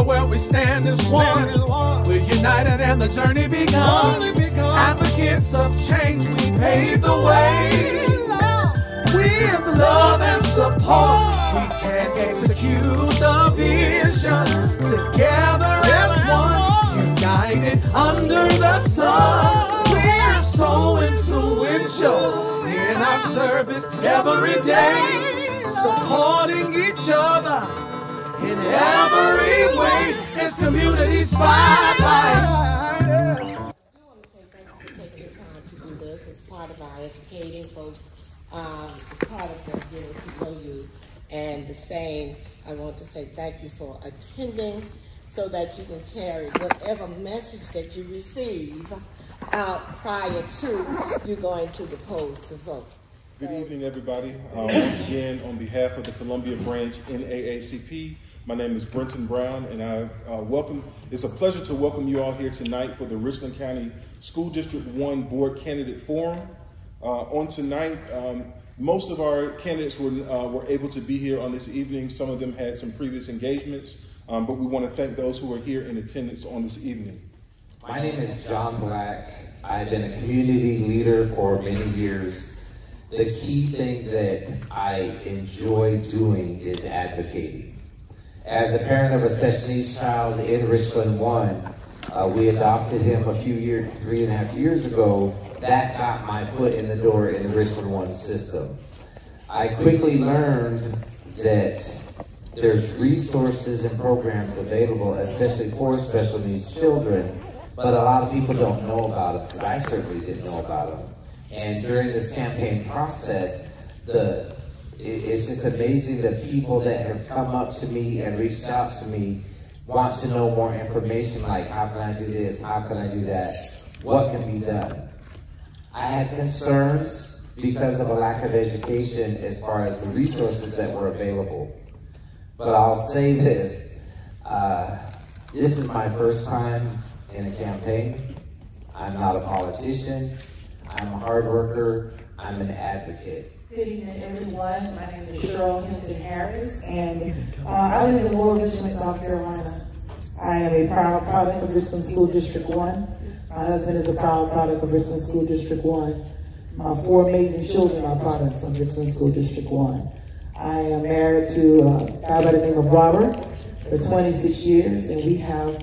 where we stand is one. We're united and the journey begun. Advocates of change, we pave the way. With love and support, we can execute the vision. Together as one, united under the sun. We're so influential in our service every day, supporting each other in every way. It's community spotlight. It's part of our educating folks. It's part of them getting to know you. And the same, I want to say thank you for attending so that you can carry whatever message that you receive out prior to you going to the polls to vote. Good evening, everybody. Once again, on behalf of the Columbia branch NAACP, my name is Brenton Brown, and it's a pleasure to welcome you all here tonight for the Richland County School District 1 Board Candidate Forum. On tonight, most of our candidates were able to be here on this evening. Some of them had some previous engagements, but we want to thank those who are here in attendance on this evening. My name is John Black. I've been a community leader for many years. The key thing that I enjoy doing is advocating. As a parent of a special needs child in Richland One, we adopted him 3.5 years ago. That got my foot in the door in the Richland One system. I quickly learned that there's resources and programs available, especially for special needs children, but a lot of people don't know about them, because I certainly didn't know about them. And during this campaign process, it's just amazing the people that have come up to me and reached out to me want to know more information, like how can I do this, how can I do that, what can be done. I had concerns because of a lack of education as far as the resources that were available. But I'll say this, this is my first time in a campaign. I'm not a politician, I'm a hard worker, I'm an advocate. Good evening, everyone. My name is Cheryl Hinton Harris, and I live in Lower Richmond, South Carolina. I am a proud product of Richland School District 1. My husband is a proud product of Richland School District 1. My 4 amazing children are products of Richland School District 1. I am married to a guy by the name of Robert for 26 years, and we have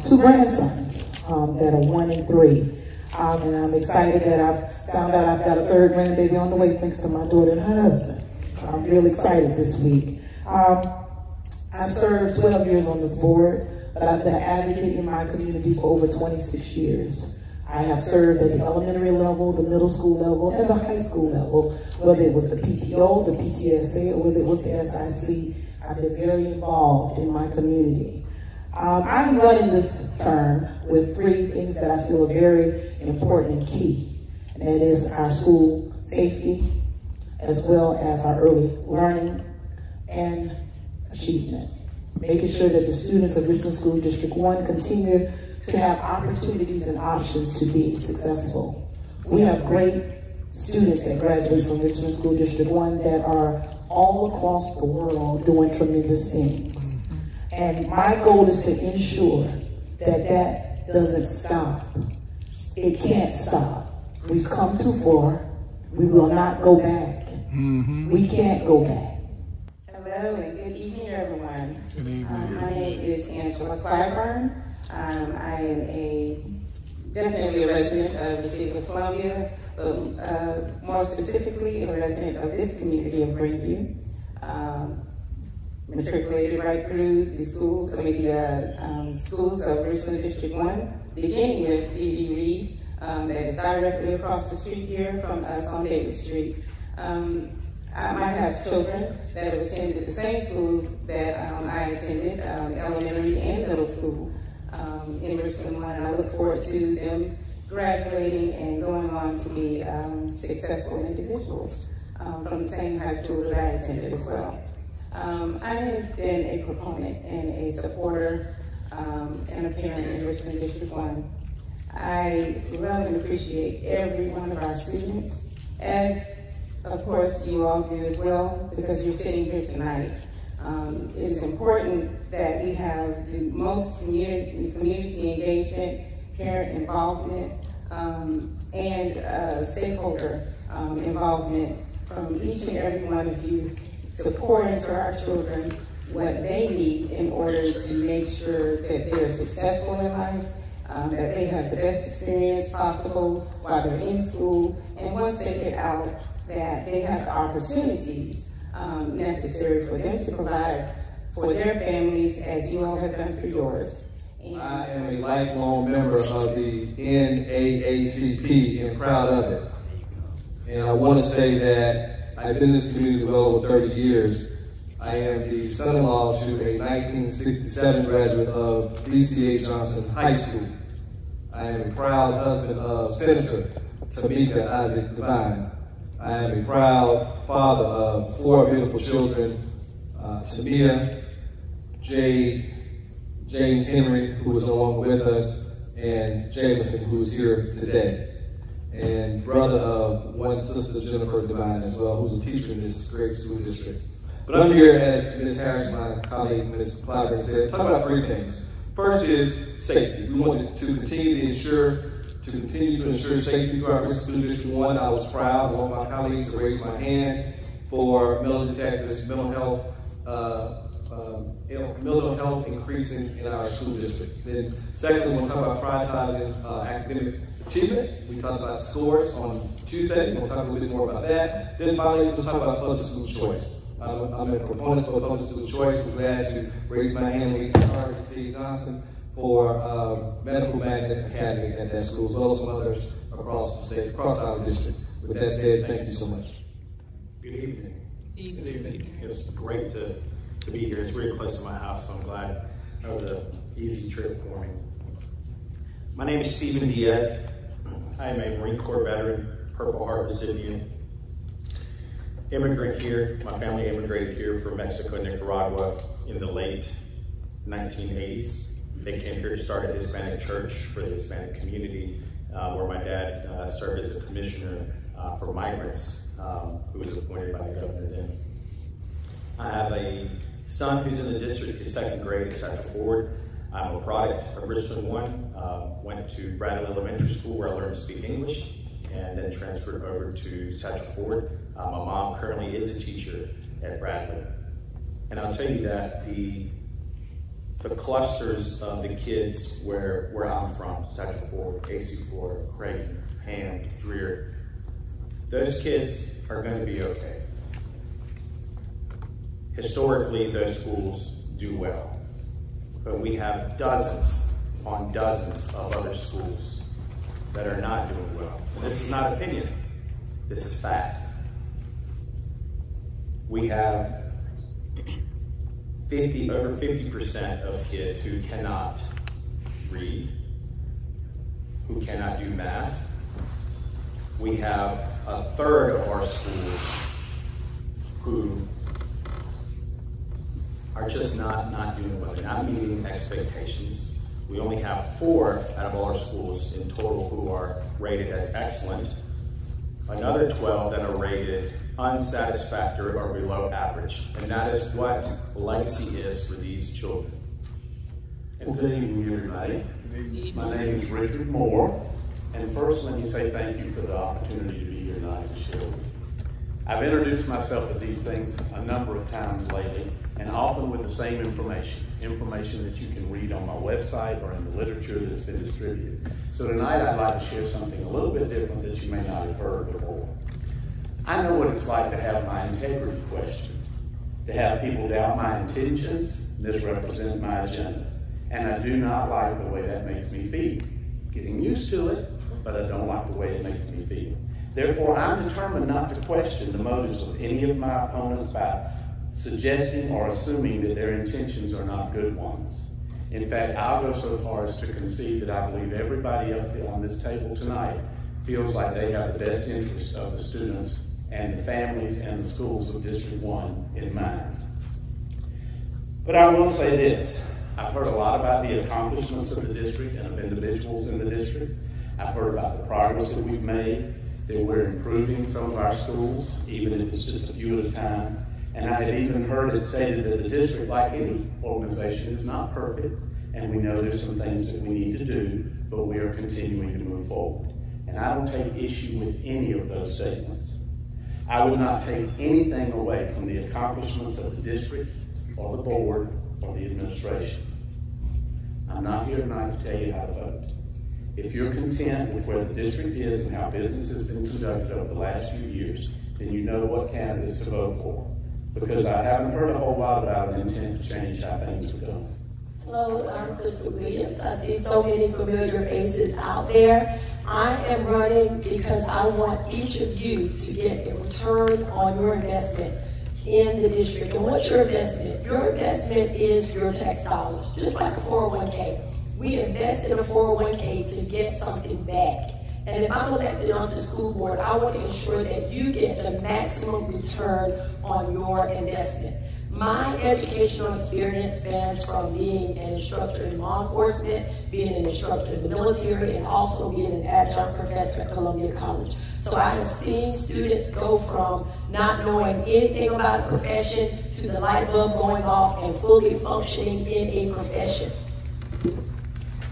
2 grandsons that are 1 and 3. And I'm excited that I've found out I've got a 3rd grandbaby on the way thanks to my daughter and her husband. So I'm really excited this week. I've served 12 years on this board, but I've been an advocate in my community for over 26 years. I have served at the elementary level, the middle school level, and the high school level, whether it was the PTO, the PTSA, or whether it was the SIC. I've been very involved in my community. I'm running this term with 3 things that I feel are very important and key, and that is our school safety, as well as our early learning and achievement. Making sure that the students of Richland School District 1 continue to have opportunities and options to be successful. We have great students that graduate from Richland School District 1 that are all across the world doing tremendous things. And my goal is to ensure that that doesn't stop. It can't stop. We've come too far. We will not go back. We can't go back. Hello and good evening, everyone. Good evening. My name is Angela Clyburn. I am definitely a resident of the city of Columbia, but more specifically a resident of this community of Greenview. Matriculated right through the schools, schools of Richland District 1, beginning with Reid, that is directly across the street here from us on Davis Street. I might have children that have attended the same schools that I attended, elementary and middle school in Richland One, and I look forward to them graduating and going on to be successful individuals from the same high school that I attended as well. I have been a proponent and a supporter and a parent in Richland District 1. I love and appreciate every one of our students, as of course you all do as well, because you're sitting here tonight. It is important that we have the most community engagement, parent involvement, and stakeholder involvement from each and every one of you to pour into our children what they need in order to make sure that they're successful in life, that they have the best experience possible while they're in school, and once they get out, that they have the opportunities necessary for them to provide for their families as you all have done for yours. I am a lifelong member of the NAACP and proud of it. And I want to say that I've been in this community well over 30 years. I am the son-in-law to a 1967 graduate of DCA Johnson High School. I am a proud husband of Senator Tamika Isaac Devine. I am a proud father of 4 beautiful children, Tamia, Jade, James Henry, who is no longer with us, and Jameson, who is here today, and brother of one sister, Jennifer Devine, as well, who's a teacher in this great school district. But I'm here, as Ms. Harris, my colleague, Ms. Clyburn said, talk about 3 things. First is safety. We wanted to continue to ensure safety throughout Richland District 1. I was proud, along with my colleagues, to raise my hand for metal detectors, mental health increasing in our school district. Then secondly, we're going to talk about prioritizing academic achievement. We talked about scores on Tuesday. We'll talk a little bit more about that. Then finally, let's talk about public school choice. I'm a proponent for public school choice. We're glad to raise my hand and lead the charge at C. Johnson for Medical Magnet Academy at that school, as well as some others across the state, across our district. With that said, thank you so much. Good evening. It's great to be here. It's really close to my house, so I'm glad that was an easy trip for me. My name is Steven Diaz. I am a Marine Corps veteran, Purple Heart recipient, immigrant here. My family immigrated here from Mexico and Nicaragua in the late 1980s. They came here to start a Hispanic church for the Hispanic community, where my dad served as a commissioner for migrants, who was appointed by the governor then. I have a son who's in the district, his 2nd grade at Satchel Ford. I'm a product of Richland One. Went to Bradley Elementary School where I learned to speak English, and then transferred over to Satchel Ford. My mom currently is a teacher at Bradley. And I'll tell you that the clusters of the kids where I'm from, Satchel Ford, AC4, Creighton, Hand, Dreer, those kids are going to be okay. Historically, those schools do well. But we have dozens upon dozens of other schools that are not doing well. And this is not opinion, this is fact. We have over 50% of kids who cannot read, who cannot do math. We have a third of our schools who are just not doing well. They're not meeting expectations. We only have 4 out of all our schools in total who are rated as excellent. Another 12 that are rated unsatisfactory or below average. And that is what legacy is for these children. Well, good evening, everybody. My name is Richard Moore. And first, let me say thank you for the opportunity to be here tonight to share with you. I've introduced myself to these things a number of times lately, and often with the same information that you can read on my website or in the literature that's been distributed. So tonight I'd like to share something a little bit different that you may not have heard before. I know what it's like to have my integrity questioned, to have people doubt my intentions, misrepresent my agenda, and I do not like the way that makes me feel. Getting used to it, but I don't like the way it makes me feel. Therefore, I'm determined not to question the motives of any of my opponents by suggesting or assuming that their intentions are not good ones. In fact, I'll go so far as to concede that I believe everybody up here on this table tonight feels like they have the best interest of the students and the families and the schools of District 1 in mind. But I will say this. I've heard a lot about the accomplishments of the district and of individuals in the district. I've heard about the progress that we've made, that we're improving some of our schools, even if it's just a few at a time. And I had even heard it stated that the district, like any organization, is not perfect, and we know there's some things that we need to do, but we are continuing to move forward. And I don't take issue with any of those statements. I would not take anything away from the accomplishments of the district or the board or the administration. I'm not here tonight to tell you how to vote. If you're content with where the district is and how business has been conducted over the last few years, then you know what candidates to vote for. Because I haven't heard a whole lot about an intent to change how things are done. Hello, I'm Crystal Williams. I see so many familiar faces out there. I am running because I want each of you to get a return on your investment in the district. And what's your investment? Your investment is your tax dollars, just like a 401k. We invest in a 401k to get something back. And if I'm elected onto the school board, I want to ensure that you get the maximum return on your investment. My educational experience spans from being an instructor in law enforcement, being an instructor in the military, and also being an adjunct professor at Columbia College. So I have seen students go from not knowing anything about a profession to the light bulb going off and fully functioning in a profession.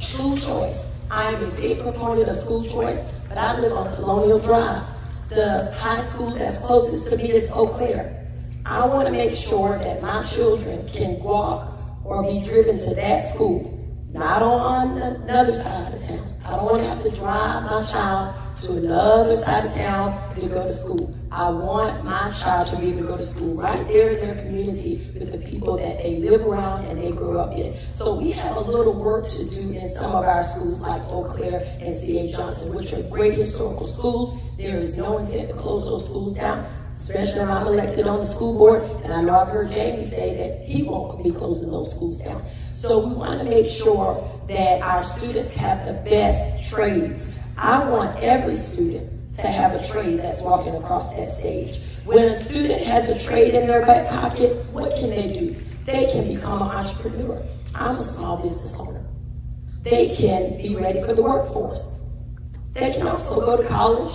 School choice. I am a big proponent of school choice, but I live on Colonial Drive. The high school that's closest to me is Eau Claire. I want to make sure that my children can walk or be driven to that school, not on another side of town. I don't want to have to drive my child to another side of town to go to school. I want my child to be able to go to school right there in their community with the people that they live around and they grew up in. So we have a little work to do in some of our schools like Eau Claire and C.A. Johnson, which are great historical schools. There is no intent to close those schools down, especially when I'm elected on the school board. And I know I've heard Jamie say that he won't be closing those schools down. So we want to make sure that our students have the best trades. I want every student to have a trade that's walking across that stage. When a student has a trade in their back pocket, what can they do? They can become an entrepreneur. I'm a small business owner. They can be ready for the workforce. They can also go to college.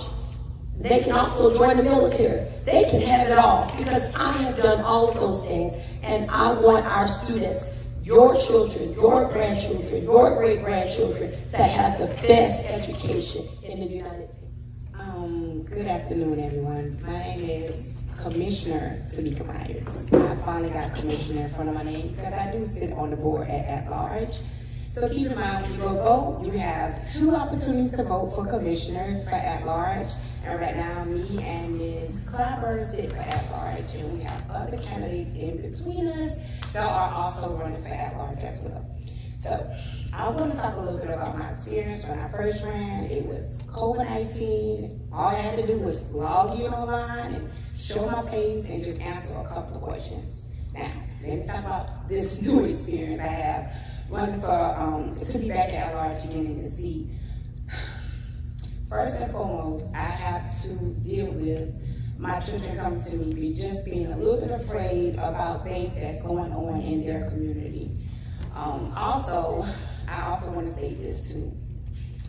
They can also join the military. They can have it all because I have done all of those things, and I want our students, your children, your grandchildren, your great-grandchildren to have the best education in the United States. Good afternoon, everyone. My name is Commissioner Tamika Myers. I finally got Commissioner in front of my name because I do sit on the board at large. So keep in mind, when you go vote, you have 2 opportunities to vote for commissioners for at large. And right now, me and Ms. Clapper sit for at large, and we have other candidates in between us that are also running for at large as well. So I want to talk a little bit about my experience when I first ran. It was COVID-19. All I had to do was log in online and show my face and just answer a couple of questions. Now, let me talk about this new experience I have running for to be back at large again in the seat. First and foremost, I have to deal with my children coming to me just being a little bit afraid about things that's going on in their community. I also want to state this too.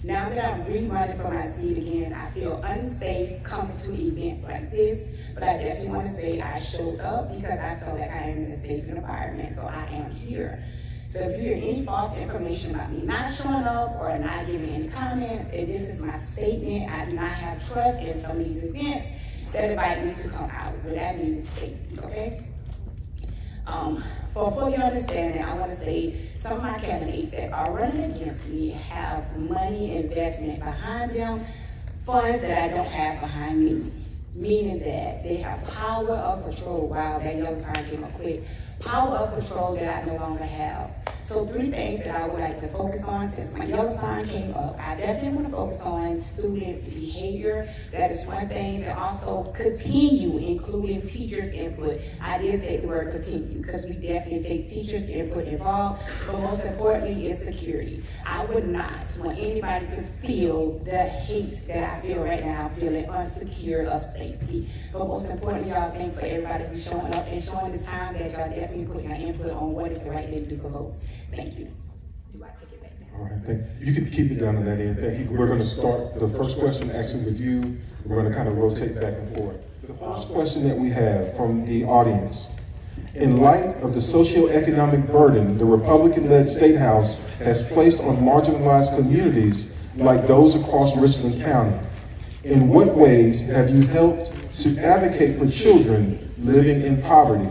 Now that I'm rerunning for my seat again, I feel unsafe coming to events like this, but I definitely want to say I showed up because I felt like I am in a safe environment, so I am here. So if you hear any false information about me not showing up or not giving any comments, and this is my statement, I do not have trust in some of these events that invite me to come out, but that means safety, okay? For full understanding, I want to say some of my candidates that are running against me have money investment behind them, funds that I don't have behind me, meaning that they have power of control. Wow, that yellow sign came up quick. Power of control that I no longer have. So 3 things that I would like to focus on since my yellow sign came up. I definitely want to focus on students' behavior. That is one thing. And also continue, including teachers' input. I did say the word continue because we definitely take teachers' input involved. But most importantly is security. I would not want anybody to feel the hate that I feel right now, feeling unsecure of safety. But most importantly, y'all, thank for everybody who's showing up and showing the time that y'all definitely putting your input on what is the right thing to do for votes. Thank you. Do I take it back now? All right, you can keep it down to that end. Thank you. We're going to start the first question actually with you. We're going to kind of rotate back and forth. The first question that we have from the audience. In light of the socioeconomic burden the Republican-led State House has placed on marginalized communities like those across Richland County, in what ways have you helped to advocate for children living in poverty?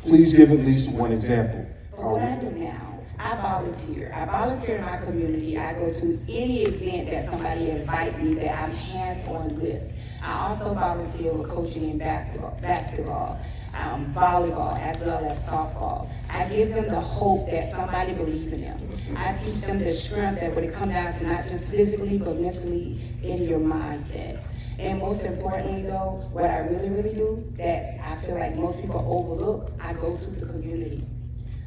Please give at least one example. What I do now, I volunteer. I volunteer in my community. I go to any event that somebody invite me that I'm hands-on with. I also volunteer with coaching in basketball, volleyball, as well as softball. I give them the hope that somebody believes in them. I teach them the strength that when it comes down to not just physically, but mentally in your mindset. And most importantly though, what I really do, I feel like most people overlook, I go to the community.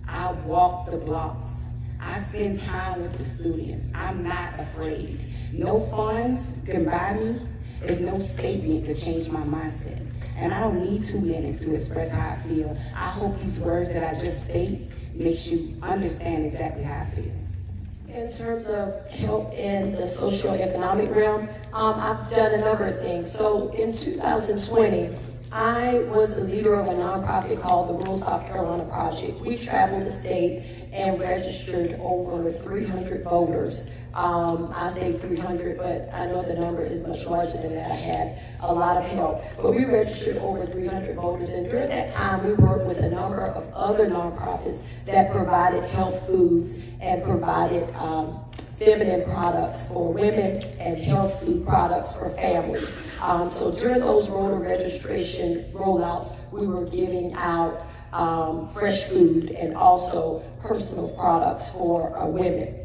I walk the blocks. I spend time with the students. I'm not afraid. No funds can buy me. There's no statement to change my mindset. And I don't need 2 minutes to express how I feel. I hope these words that I just state makes you understand exactly how I feel. In terms of help in the socioeconomic realm, I've done a number of things. So in 2020, I was the leader of a nonprofit called the Rural South Carolina Project. We traveled the state and registered over 300 voters. I say 300, but I know the number is much larger than that. I had a lot of help. But we registered over 300 voters, and during that time, we worked with a number of other nonprofits that provided health foods and provided feminine products for women and health food products for families. So during those voter registration rollouts, we were giving out fresh food and also personal products for women.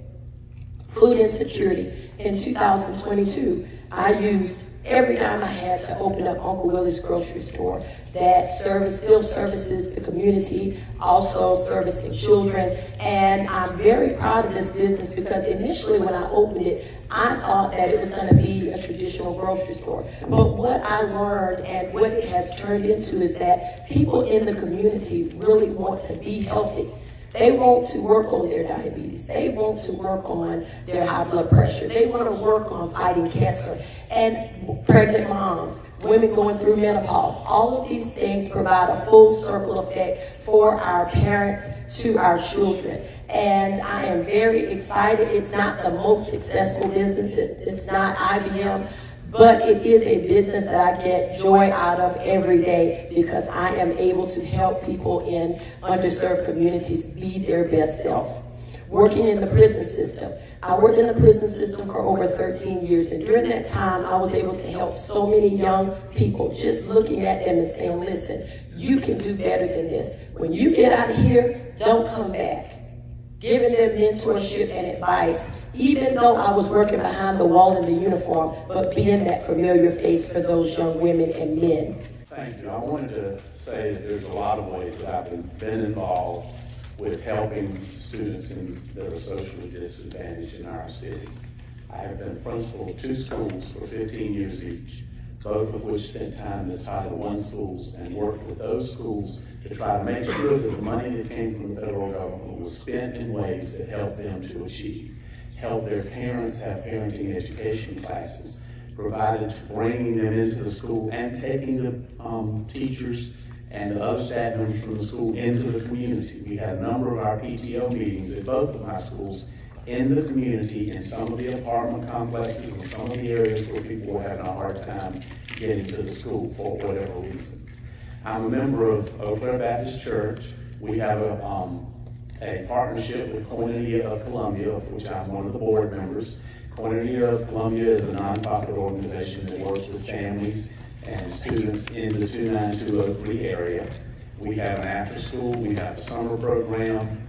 Food insecurity. In 2022, I used every dime I had to open up Uncle Willie's grocery store that still services the community, also servicing children. And I'm very proud of this business because initially when I opened it, I thought that it was going to be a traditional grocery store. But what I learned and what it has turned into is that people in the community really want to be healthy. They want to work on their diabetes. They want to work on their high blood pressure. They want to work on fighting cancer. And pregnant moms, women going through menopause, all of these things provide a full circle effect for our parents to our children. And I am very excited. It's not the most successful business. It's not IBM. But it is a business that I get joy out of every day because I am able to help people in underserved communities be their best self. Working in the prison system. I worked in the prison system for over 13 years, and during that time, I was able to help so many young people just looking at them and saying, listen, you can do better than this. When you get out of here, don't come back. Giving them mentorship and advice, even though I was working behind the wall in the uniform, but being that familiar face for those young women and men. Thank you. I wanted to say that there's a lot of ways that I've been involved with helping students that are socially disadvantaged in our city. I have been principal of 2 schools for 15 years each, both of which spent time as Title I schools and worked with those schools to try to make sure that the money that came from the federal government was spent in ways that helped them to achieve, help their parents have parenting education classes, provided to bringing them into the school and taking the teachers and the other staff members from the school into the community. We had a number of our PTO meetings at both of my schools in the community, in some of the apartment complexes, and some of the areas where people were having a hard time getting to the school for whatever reason. I'm a member of Eau Claire Baptist Church. We have a partnership with Koinonia of Columbia, of which I'm one of the board members. Koinonia of Columbia is a nonprofit organization that works with families and students in the 29203 area. We have an after school, we have a summer program,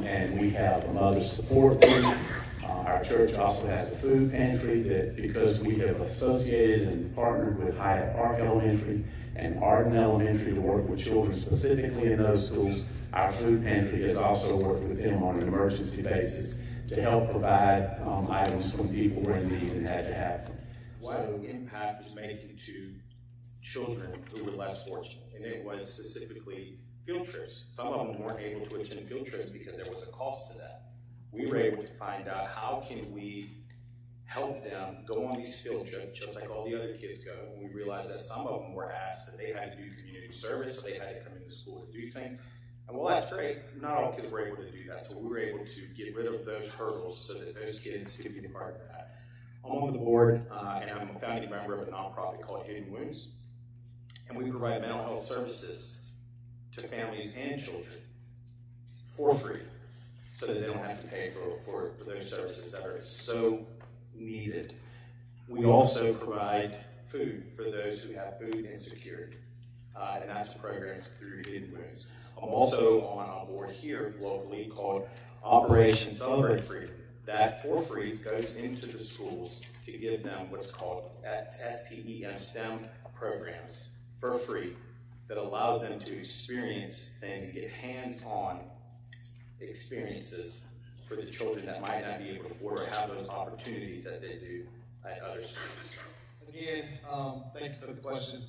and we have a mother's support group. Our church also has a food pantry that, because we have associated and partnered with Hyatt Park Elementary and Arden Elementary to work with children specifically in those schools, our food pantry has also worked with them on an emergency basis to help provide items when people were in need and had to have them. What impact was making to children who were less fortunate? And it was specifically field trips. Some of them weren't able to attend field trips because there was a cost to that. we were able to find out how can we help them go on these field trips just like all the other kids go. And we realized that some of them were asked that they had to do community service, so they had to come into school to do things. And well, that's great. Not all kids were able to do that, so we were able to get rid of those hurdles so that those kids could be a part of that. I'm on the board, and I'm a founding member of a nonprofit called Hidden Wounds, and we provide mental health services to families and children for free, so that they don't have to pay for those services that are so needed. We also provide food for those who have food insecurity, and that's programs through Hidden Wounds. I'm also on a board here locally called Operation Celebrate Freedom. That for free goes into the schools to give them what's called STEM, STEM programs for free that allows them to experience things, get hands-on experiences for the children that might not be able to afford or have those opportunities that they do at other schools. Again, thank you for the question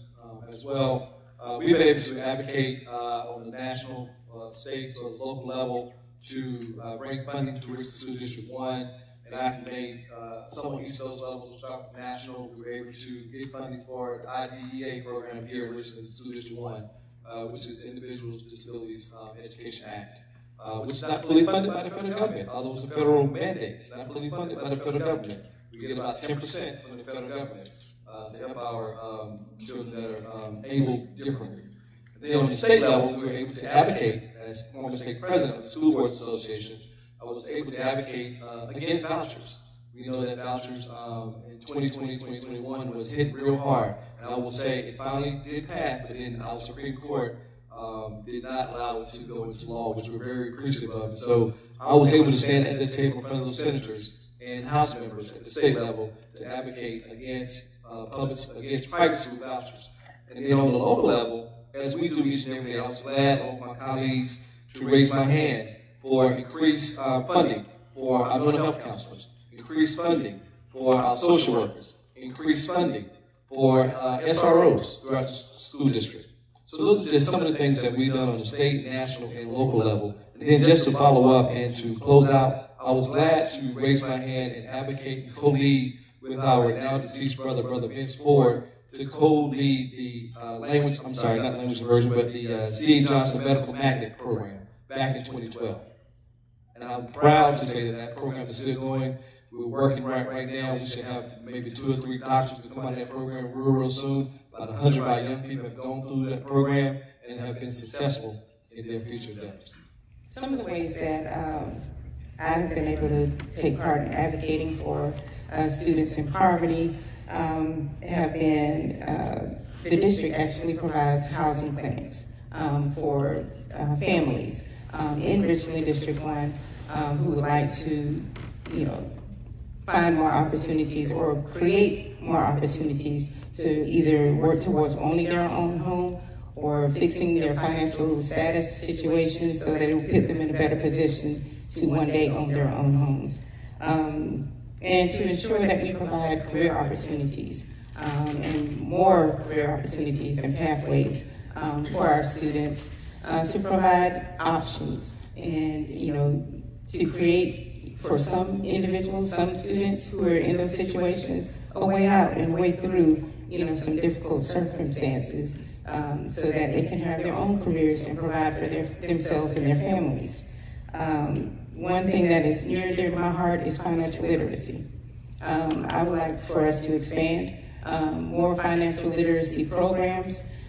as well. We've been able to advocate on the national, state, or local level to bring funding to Richland School District 1 and activate some of each of those levels. We'll start with national. We were able to get funding for the IDEA program here at Richland School District 1, which is Individuals with Disabilities Education Act. Which is not fully funded by the federal government, although it's a federal mandate. It's not fully funded by the federal government. We get about 10% from the federal government to help our children that are able differently. Then on the state level, we were able to advocate, as former state president of the School Boards Association, I was able to advocate against vouchers. We know that vouchers in 2020, 2021 was hit real hard. And I will say it finally did pass, but then our Supreme Court did not allow it to go into law, which we're very appreciative of. So I was able to stand at the table in front of those senators and House members at the state level to advocate against against private school vouchers. And then on the local level, as we do each and every day, I was glad of my colleagues to raise my hand for increased funding for our mental health counselors, increased funding for our social workers, increased funding for SROs throughout the school district. So those are just some of the things that we've done on the state, national, and local level. And then just to follow up and to close out, I was glad to raise my hand and advocate and co-lead with our now deceased brother Vince Ford, to co-lead the not language immersion, but the C.A. Johnson Medical Magnet Program back in 2012. And I'm proud to say that that program is still going. We're working right now. We should have maybe 2 or 3 doctors to come out of that program real soon. About 100 of our young people have gone through that program and have been successful in their future endeavors. Some of the ways that I've been able to take part in advocating for students in poverty have been, the district actually provides housing clinics for families in Richland District 1 who would like to, find more opportunities or create more opportunities to either work towards owning their own home or fixing their financial status situations so that it will put them in a better position to one day own their own homes. And to ensure that we provide career opportunities and more career opportunities and pathways for our students, to provide options and, to create for some individuals, some students who are in those situations, a way out and a way through, some difficult circumstances so that they can have their own careers and provide for themselves and their families. One thing that is near and dear to my heart is financial literacy. I would like for us to expand more financial literacy programs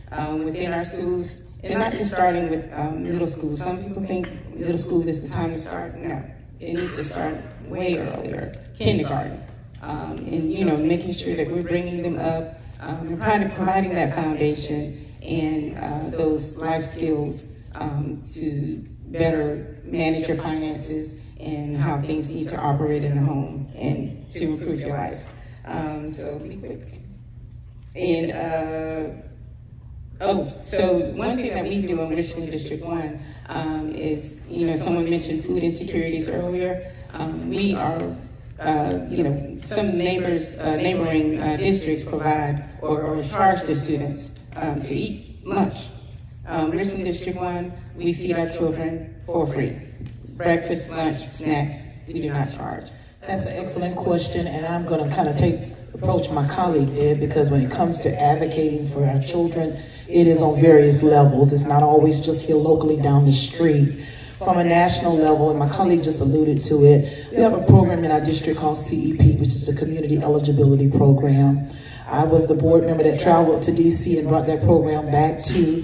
within our schools, and not just starting with middle school. Some people think middle school is the time to start. No, it needs to start way earlier, kindergarten, and making sure that we're bringing them up and providing that foundation and those life skills to better manage your finances and how things need to operate in the home and to improve your life. So be quick. And so one thing that we do in Richland District 1 is, someone mentioned food insecurities earlier. We are, some neighboring districts provide or charge the students to eat lunch. Richland District 1, we feed our children for free. breakfast, lunch, snacks, we do not charge. That's an excellent question, and I'm going to kind of approach my colleague did, because when it comes to advocating for our children, it is on various levels. It's not always just here locally down the street. From a national level, and my colleague just alluded to it, we have a program in our district called CEP, which is the Community Eligibility Program. I was the board member that traveled to DC and brought that program back to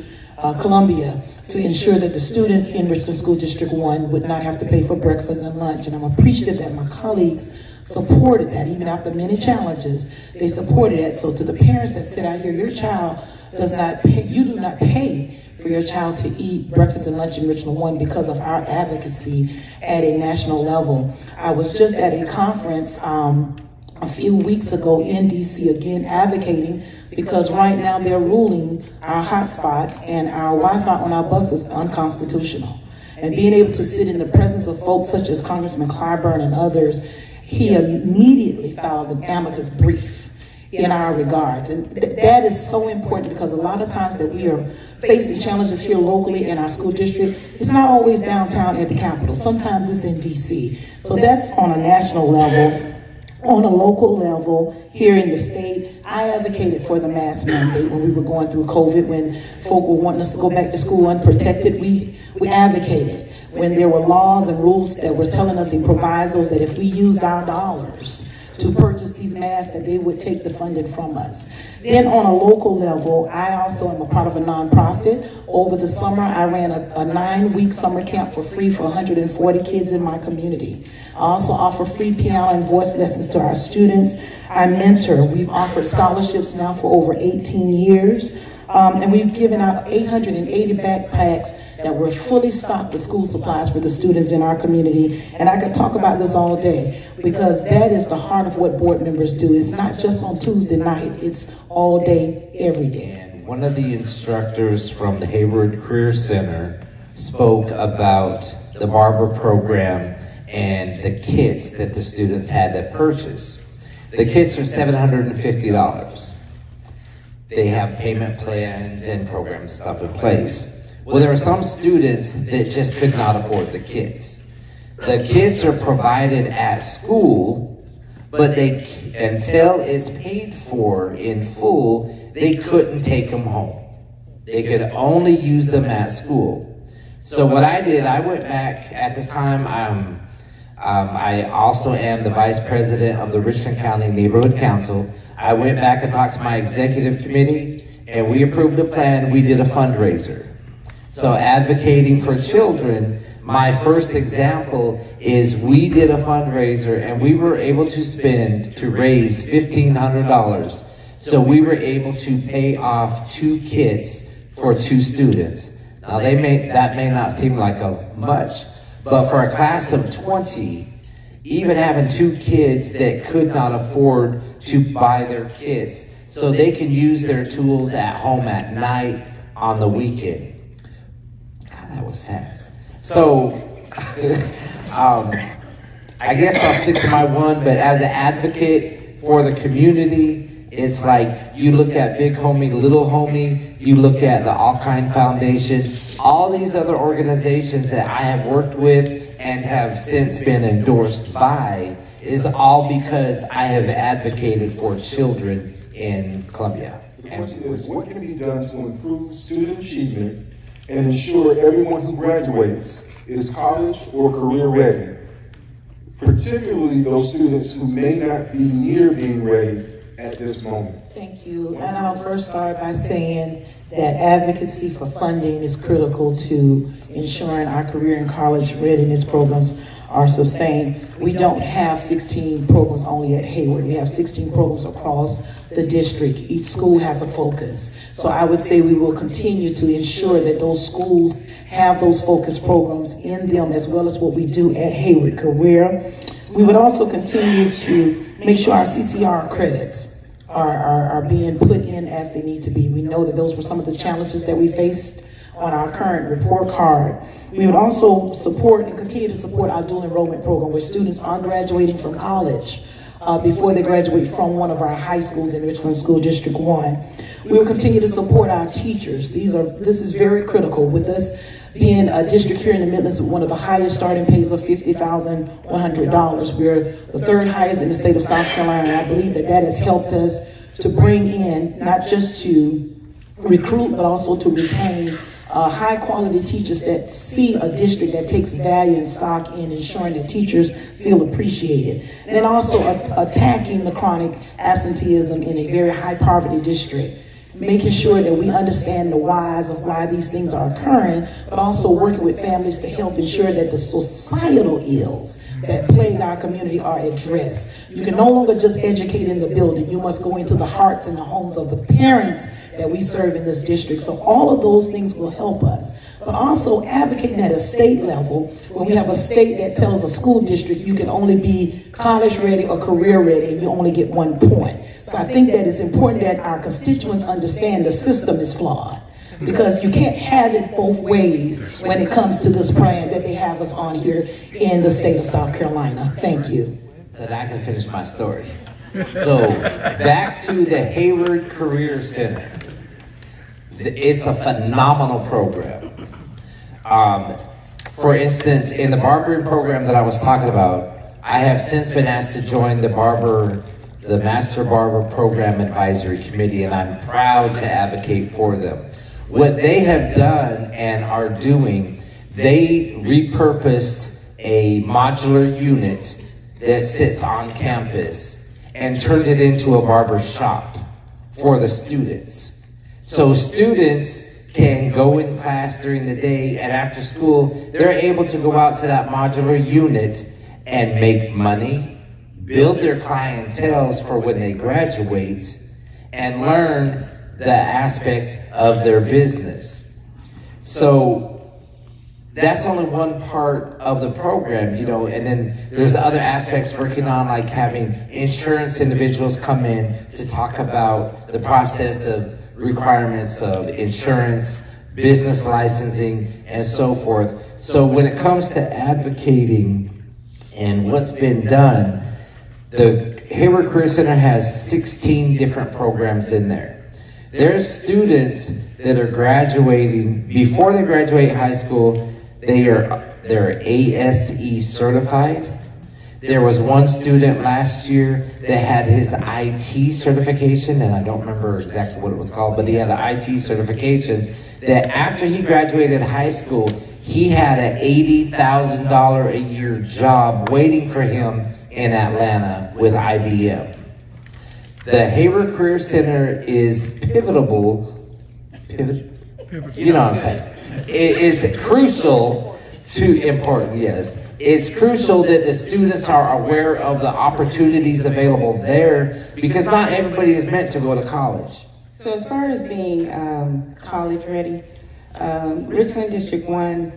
Columbia to ensure that the students in Richland School District 1 would not have to pay for breakfast and lunch. And I'm appreciative that my colleagues supported that. Even after many challenges, they supported that. So to the parents that sit out here, your child does not pay, you do not pay for your child to eat breakfast and lunch in Richland One because of our advocacy at a national level. I was just at a conference a few weeks ago in DC, again advocating, because right now they're ruling our hotspots and our Wi-Fi on our buses unconstitutional. And being able to sit in the presence of folks such as Congressman Clyburn and others, he immediately filed an amicus brief in our regards. And that is so important, because a lot of times that we are facing challenges here locally in our school district, it's not always downtown at the Capitol. Sometimes it's in DC. So that's on a national level. On a local level, here in the state, I advocated for the mask mandate when we were going through COVID, when folk were wanting us to go back to school unprotected. We advocated. When there were laws and rules that were telling us in provisos that if we used our dollars to purchase these masks, that they would take the funding from us. Then on a local level, I also am a part of a nonprofit. Over the summer, I ran a 9-week summer camp for free for 140 kids in my community. I also offer free piano and voice lessons to our students. I mentor. We've offered scholarships now for over 18 years. And we've given out 880 backpacks that were fully stocked with school supplies for the students in our community. And I could talk about this all day, because that is the heart of what board members do. It's not just on Tuesday night, it's all day, every day. And one of the instructors from the Hayward Career Center spoke about the barber program and the kits that the students had to purchase. The kits are $750. They have payment plans and programs and stuff in place. Well, there are some students that just could not afford the kits. The kits are provided at school, but they, until it's paid for in full, they couldn't take them home. They could only use them at school. So what I did, I went back at the time, I also am the vice president of the Richland County Neighborhood Council. I went back and talked to my executive committee, and we approved a plan. We did a fundraiser. So advocating for children, my first example is we did a fundraiser, and we were able to raise $1,500. So we were able to pay off 2 kits for 2 students. Now that may not seem like much, but for a class of 20, even having 2 kids that could not afford to buy their kits, so they can use their tools at home at night, on the weekend. God, that was fast. So, I guess I'll stick to my one, but as an advocate for the community, it's like you look at Big Homie, Little Homie, you look at the All Kind Foundation, all these other organizations that I have worked with and have since been endorsed by, is all because I have advocated for children in Columbia. The question is, what can be done to improve student achievement and ensure everyone who graduates is college or career ready, particularly those students who may not be near being ready at this moment? Thank you. And I'll first start by saying that advocacy for funding is critical to ensuring our career and college readiness programs are sustained. We don't have 16 programs only at Hayward. We have 16 programs across the district. Each school has a focus. So I would say we will continue to ensure that those schools have those focus programs in them, as well as what we do at Hayward Career. We would also continue to make sure our CCR credits are being put in as they need to be. We know that those were some of the challenges that we faced on our current report card. We would also support and continue to support our dual enrollment program, where students are graduating from college before they graduate from one of our high schools in Richland School District 1. We will continue to support our teachers. This is very critical. With us being a district here in the Midlands with one of the highest starting pays of $50,100. We're the third highest in the state of South Carolina, and I believe that that has helped us to bring in, not just to recruit, but also to retain high quality teachers that see a district that takes value and stock in ensuring that teachers feel appreciated. And then also attacking the chronic absenteeism in a very high poverty district, making sure that we understand the whys of why these things are occurring, but also working with families to help ensure that the societal ills that plague our community are addressed. You can no longer just educate in the building. You must go into the hearts and the homes of the parents that we serve in this district. So all of those things will help us. But also advocating at a state level, where we have a state that tells a school district you can only be college ready or career ready and you only get 1 point. So I think that it's important that our constituents understand the system is flawed, because you can't have it both ways when it comes to this plan that they have us on here in the state of South Carolina. Thank you. So that I can finish my story. So back to the Hayward Career Center. It's a phenomenal program. For instance, in the barbering program that I was talking about, I have since been asked to join the Master Barber Program Advisory Committee, and I'm proud to advocate for them. What they have done and are doing, they repurposed a modular unit that sits on campus and turned it into a barber shop for the students. So students can go in class during the day, and after school, they're able to go out to that modular unit and make money, build their clienteles for when they graduate, and learn the aspects of their business. So that's only one part of the program, you know, and then there's other aspects working on, like having insurance individuals come in to talk about the process of requirements of insurance, business licensing, and so forth. So when it comes to advocating and what's been done, the Hayward Career Center has 16 different programs in there. There's students that are graduating, before they graduate high school, they're ASE certified. There was one student last year that had his IT certification, and I don't remember exactly what it was called, but he had an IT certification that after he graduated high school, he had an $80,000 a year job waiting for him in Atlanta with IBM. The Hayward Career Center is pivotal, you know what I'm saying? It is crucial to important, yes. It's crucial that the students are aware of the opportunities available there, because not everybody is meant to go to college. So as far as being college ready, Richland District 1,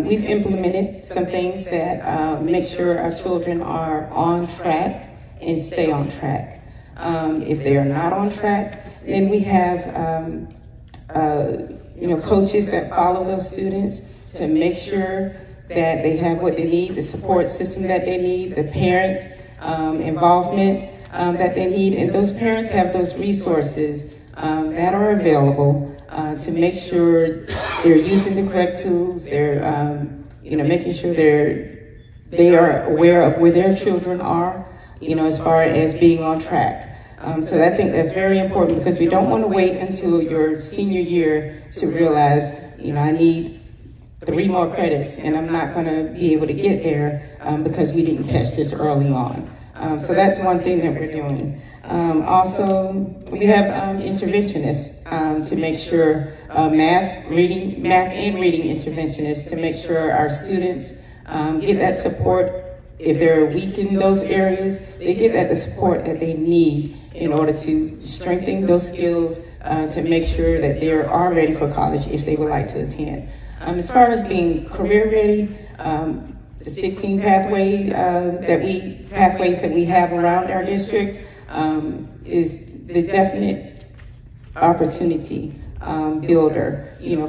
we've implemented some things that make sure our children are on track and stay on track. If they are not on track, then we have coaches that follow those students to make sure that they have what they need, the support system that they need, the parent involvement that they need, and those parents have those resources that are available to make sure they're using the correct tools, they're making sure they are aware of where their children are, as far as being on track. So I think that's very important, because we don't want to wait until your senior year to realize, I need 3 more credits and I'm not going to be able to get there because we didn't catch this early on. So that's one thing that we're doing. Also, we have interventionists to make sure math and reading interventionists to make sure our students get that support. If they're weak in those areas, they get the support that they need in order to strengthen those skills to make sure that they are ready for college if they would like to attend. As far as being career ready, the 16 pathways that we have around our district is the definite opportunity builder,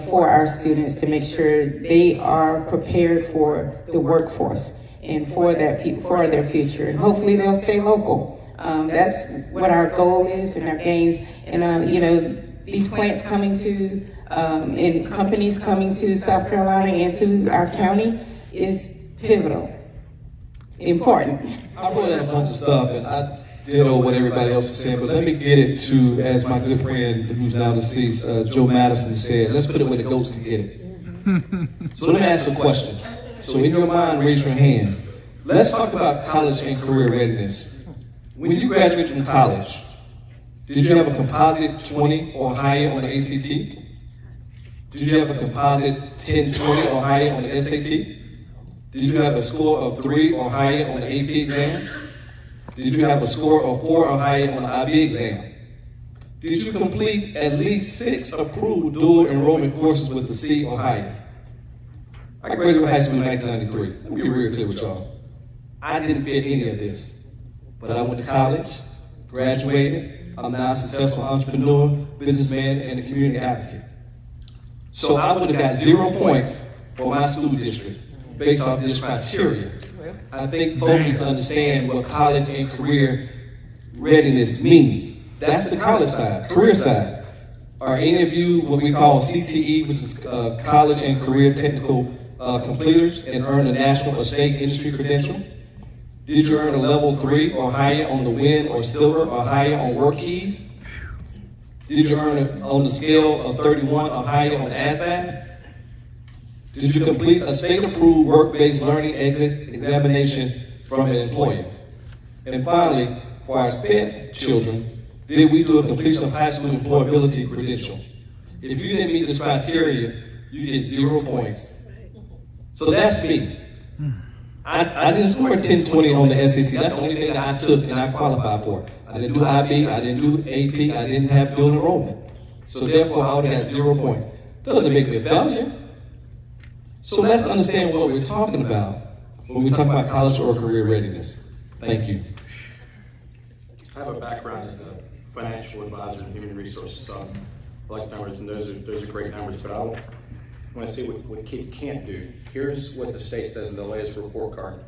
for our students to make sure they are prepared for the workforce and for their future, and hopefully they'll stay local. That's what our goal is and our gains. And these plants coming to, and companies coming to South Carolina and to our county is pivotal, important. I wrote down a bunch of stuff, and I ditto what everybody else was saying, but let me get it to, as my good friend who's now deceased, Joe Madison said, let's put it where the goats can get it. So let me ask a question. So in your mind, raise your hand. Let's talk about college and career readiness. When you graduated from college, did you have a composite 20 or higher on the ACT? Did you have a composite 10-20 or higher on the SAT? Did you have a score of 3 or higher on the AP exam? Did you have a score of 4 or higher on the IB exam? Did you complete at least 6 approved dual enrollment courses with the C or higher? I graduated high school in 1993. Let me be real clear with y'all. I didn't fit any of this, but I went to college, graduated. I'm now a successful entrepreneur, businessman, and a community advocate. So I would have got 0 points for my school district based off this criteria. I think folks need to understand what college and career readiness means. That's the college side. Career side. Are any of you what we call CTE, which is college and career technical completers, and earn a national or state industry credential? Did you earn a level 3 or higher on the WIN or silver or higher on work keys? Did you earn it on the scale of 31 or higher on ASVAB? Did you complete a state-approved work-based learning exit examination from an employer? And finally, for our SPED children, did we do a completion of high school employability credential? If you didn't meet this criteria, you get 0 points. So that's me. I didn't score 10-20 on the SAT. That's the only thing that I took and I qualified for. I didn't do IB, I didn't do AP, I didn't have dual enrollment. So therefore, I would have got 0 points. Doesn't make me a failure. So let's understand what we're talking about when we talk about college or career readiness. Thank you. I have a background as a financial advisor in human resources, so I like numbers, and those are great numbers, but I want to see what kids can't do. Here's what the state says in the latest report card.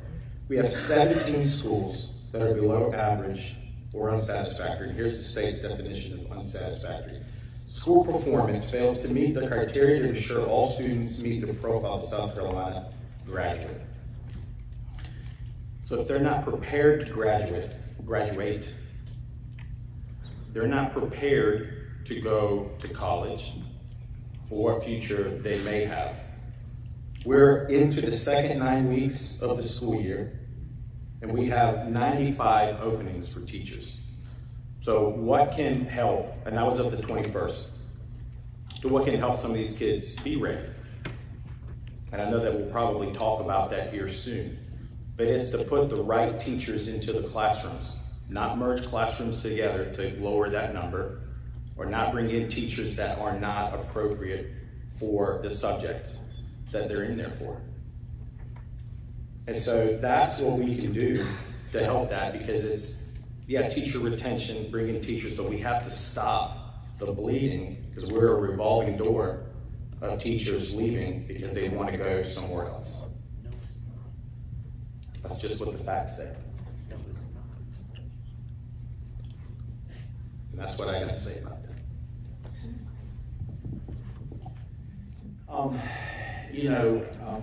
We have 17 schools that are below average or unsatisfactory. Here's the state's definition of unsatisfactory. School performance fails to meet the criteria to ensure all students meet the profile of South Carolina graduate. So if they're not prepared to graduate, they're not prepared to go to college for what future they may have. We're into the second 9 weeks of the school year, and we have 95 openings for teachers. So what can help, and that was up to the 21st, so what can help some of these kids be ready? And I know that we'll probably talk about that here soon, but it's to put the right teachers into the classrooms, not merge classrooms together to lower that number, or not bring in teachers that are not appropriate for the subject that they're in there for. And so that's what we can do to help that, because it's, yeah, teacher retention, bringing teachers, but we have to stop the bleeding, because we're a revolving door of teachers leaving because they want to go somewhere else. That's just what the facts say. And that's what I got to say about that.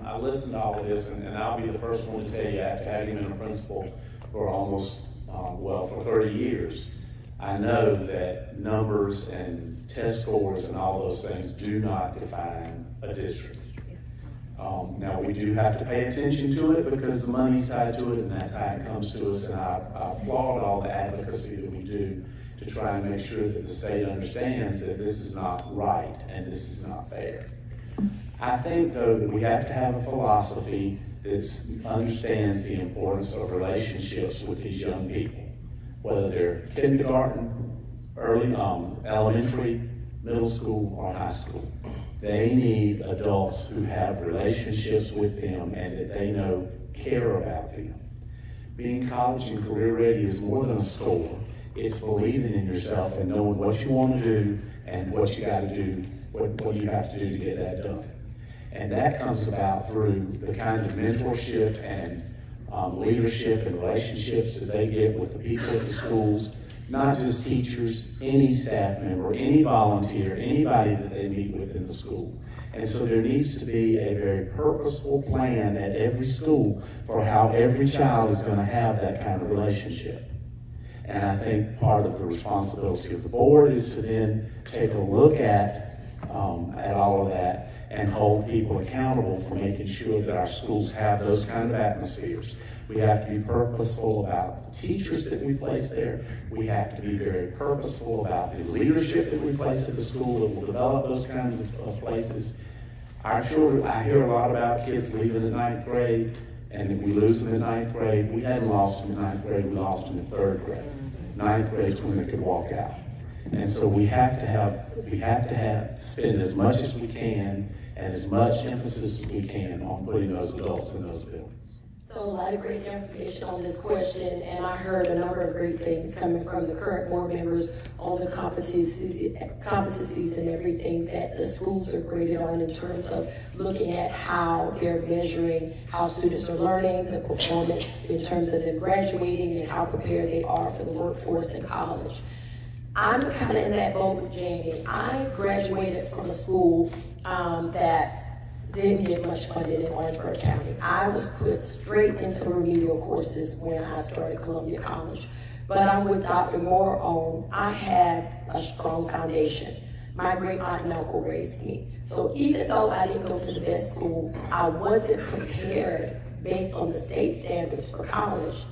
I listened to all of this, and I'll be the first one to tell you, after having been a principal for almost, for 30 years, I know that numbers and test scores and all those things do not define a district. Now, we do have to pay attention to it because the money's tied to it, and that's how it comes to us, and I applaud all the advocacy that we do to try and make sure that the state understands that this is not right and this is not fair. I think, though, that we have to have a philosophy that understands the importance of relationships with these young people, whether they're kindergarten, early elementary, middle school, or high school. They need adults who have relationships with them and that they know care about them. Being college and career ready is more than a score. It's believing in yourself and knowing what you want to do and what you got to do, what you have to do to get that done. And that comes about through the kind of mentorship and leadership and relationships that they get with the people at the schools, not just teachers, any staff member, any volunteer, anybody that they meet with in the school. And so there needs to be a very purposeful plan at every school for how every child is going to have that kind of relationship. And I think part of the responsibility of the board is to then take a look at all of that and hold people accountable for making sure that our schools have those kind of atmospheres. We have to be purposeful about the teachers that we place there. We have to be very purposeful about the leadership that we place at the school that will develop those kinds of places. Our children, I hear a lot about kids leaving in 9th grade, and if we lose them in 9th grade, we hadn't lost them in 9th grade, we lost them in 3rd grade. 9th grade is when they could walk out. And so we have to spend as much as we can and as much emphasis as we can on putting those adults in those buildings. So a lot of great information on this question, and I heard a number of great things coming from the current board members on the competencies and everything that the schools are graded on in terms of looking at how they're measuring how students are learning, the performance in terms of them graduating and how prepared they are for the workforce in college. I'm kind of in that boat with Jamie. I graduated from a school that didn't get much funded in Orangeburg County. I was put straight into remedial courses when I started Columbia College. But I'm with Dr. Moore on, I had a strong foundation. My great aunt and uncle raised me. So even though I didn't go to the best school, I wasn't prepared based on the state standards for college.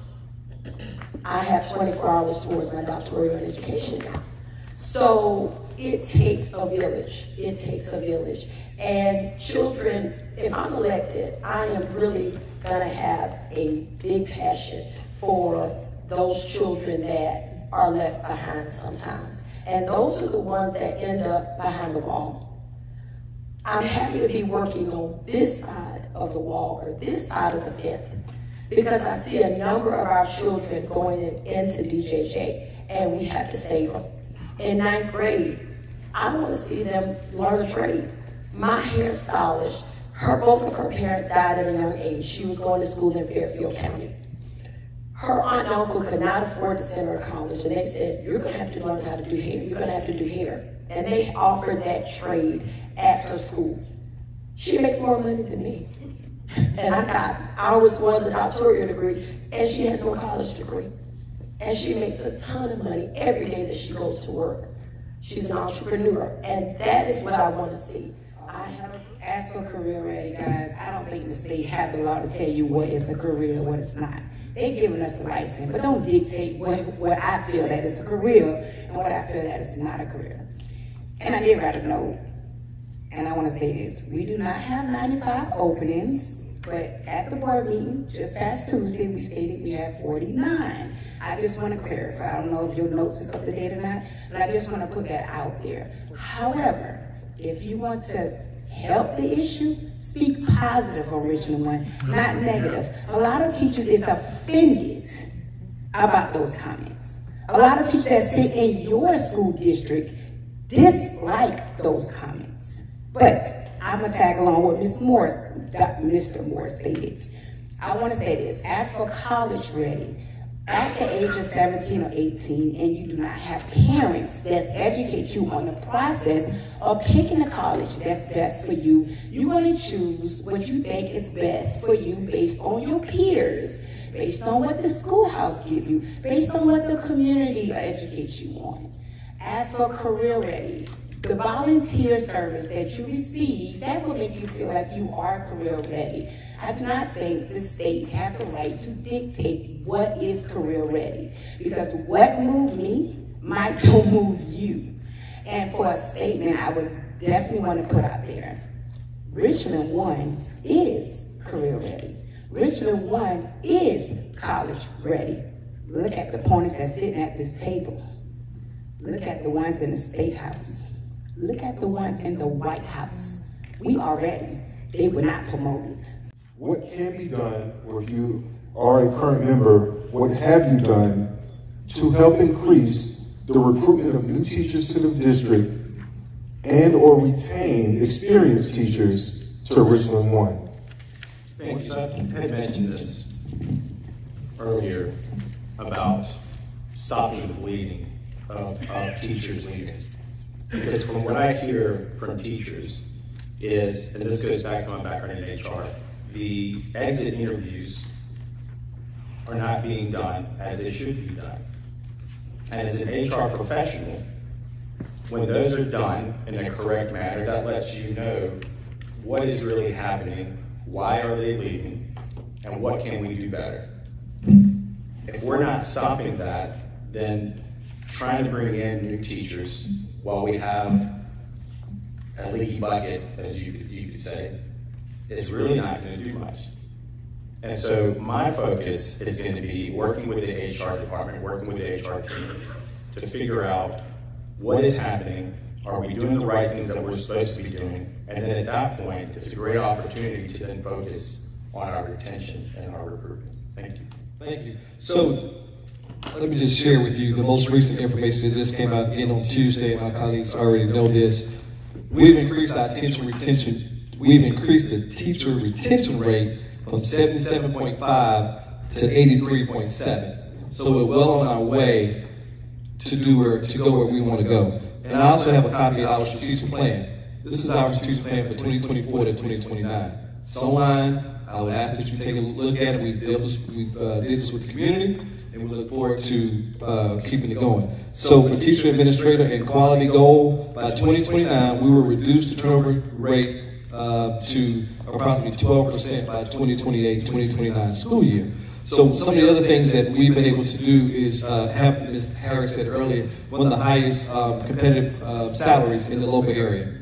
I have 24 hours towards my doctoral in education now. So it takes a village. It takes a village. And children, if I'm elected, I am really gonna have a big passion for those children that are left behind sometimes. And those are the ones that end up behind the wall. I'm happy to be working on this side of the wall or this side of the fence because I see a number of our children going into DJJ and we have to save them. In 9th grade, I want to see them learn a trade. My hairstylist, both of her parents died at a young age. She was going to school in Fairfield County. Her aunt and uncle could not afford to send her to college, and they said, you're going to have to learn how to do hair. You're going to have to do hair. And they offered that trade at her school. She makes more money than me. And ours was a doctoral degree, and she has no college degree. And she makes a ton of money every day that she goes to work. She's an entrepreneur, and that is what I want to see. As for career ready, guys, I don't think the state has the law to tell you what is a career and what it's not. They've given us the license, but don't dictate what I feel that is a career and what I feel that is not a career. And I did write a note, and I want to say this. We do not have 95 openings, but at the board meeting, just past Tuesday, we stated we have 49. I just want to clarify. I don't know if your notes is up to date or not, but I just want to put that out there. However, if you want to help the issue, speak positive on Richland One, not negative. A lot of teachers is offended about those comments. A lot of teachers that sit in your school district dislike those comments. But I'm gonna tag along what Mr. Moore stated. I wanna say this, as for college ready, at the age of 17 or 18 and you do not have parents that educate you on the process of picking a college that's best for you, you're going to choose what you think is best for you based on your peers, based on what the schoolhouse give you, based on what the community educates you on. As for career ready, the volunteer service that you receive, that will make you feel like you are career ready. I do not think the states have the right to dictate what is career ready, because what moved me might don't move you. And for a statement, I would definitely want to put out there, Richland One is career ready. Richland One is college ready. Look at the opponents that's sitting at this table. Look at the ones in the State House. Look at the ones in the White House. We are ready. They were not promoted. What can be done, or if you are a current member, what have you done to help increase the recruitment of new teachers to the district and or retain experienced teachers to Richland One? Thank you. So I had mentioned this earlier about stopping the bleeding of teachers leaving. Because from what I hear from teachers is, and this goes back to my background in HR, the exit interviews are not being done as they should be done. And as an HR professional, when those are done in a correct manner, that lets you know what is really happening, why are they leaving, and what can we do better. If we're not stopping that, then trying to bring in new teachers while we have a leaky bucket, as you could say, is really not going to do much. And so my focus is going to be working with the HR department, working with the HR team to figure out what is happening, are we doing the right things that we're supposed to be doing, and then at that point, it's a great opportunity to then focus on our retention and our recruitment. Thank you. Thank you. So let me just share with you the most recent information that just came out again on Tuesday, and my colleagues already know this. We've increased our teacher retention. We've increased the teacher retention rate from 77.5 to 83.7. So we're well on our way to go where we want to go. And I also have a copy of our strategic plan. This is our strategic plan for 2024 to 2029. It's online. I would ask that you take a look at it. We did this with the community, and we look forward to keeping it going. So for teacher, administrator, and quality goal, by 2029, we will reduce the turnover rate to approximately 12% by 2028-2029 school year. So some of the other things that we've been able to do is have, Ms. Harris said earlier, one of the highest competitive salaries in the local area,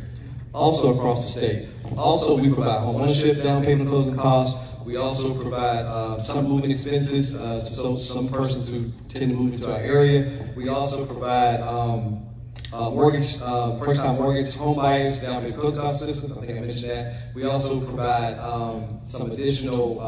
also across the state. Also, we provide home ownership, down payment, closing costs. We also provide some moving expenses to some persons who tend to move into our area. We also provide mortgage, first-time mortgage, home buyers, down payment, closing cost assistance. I think I mentioned that. We also provide some additional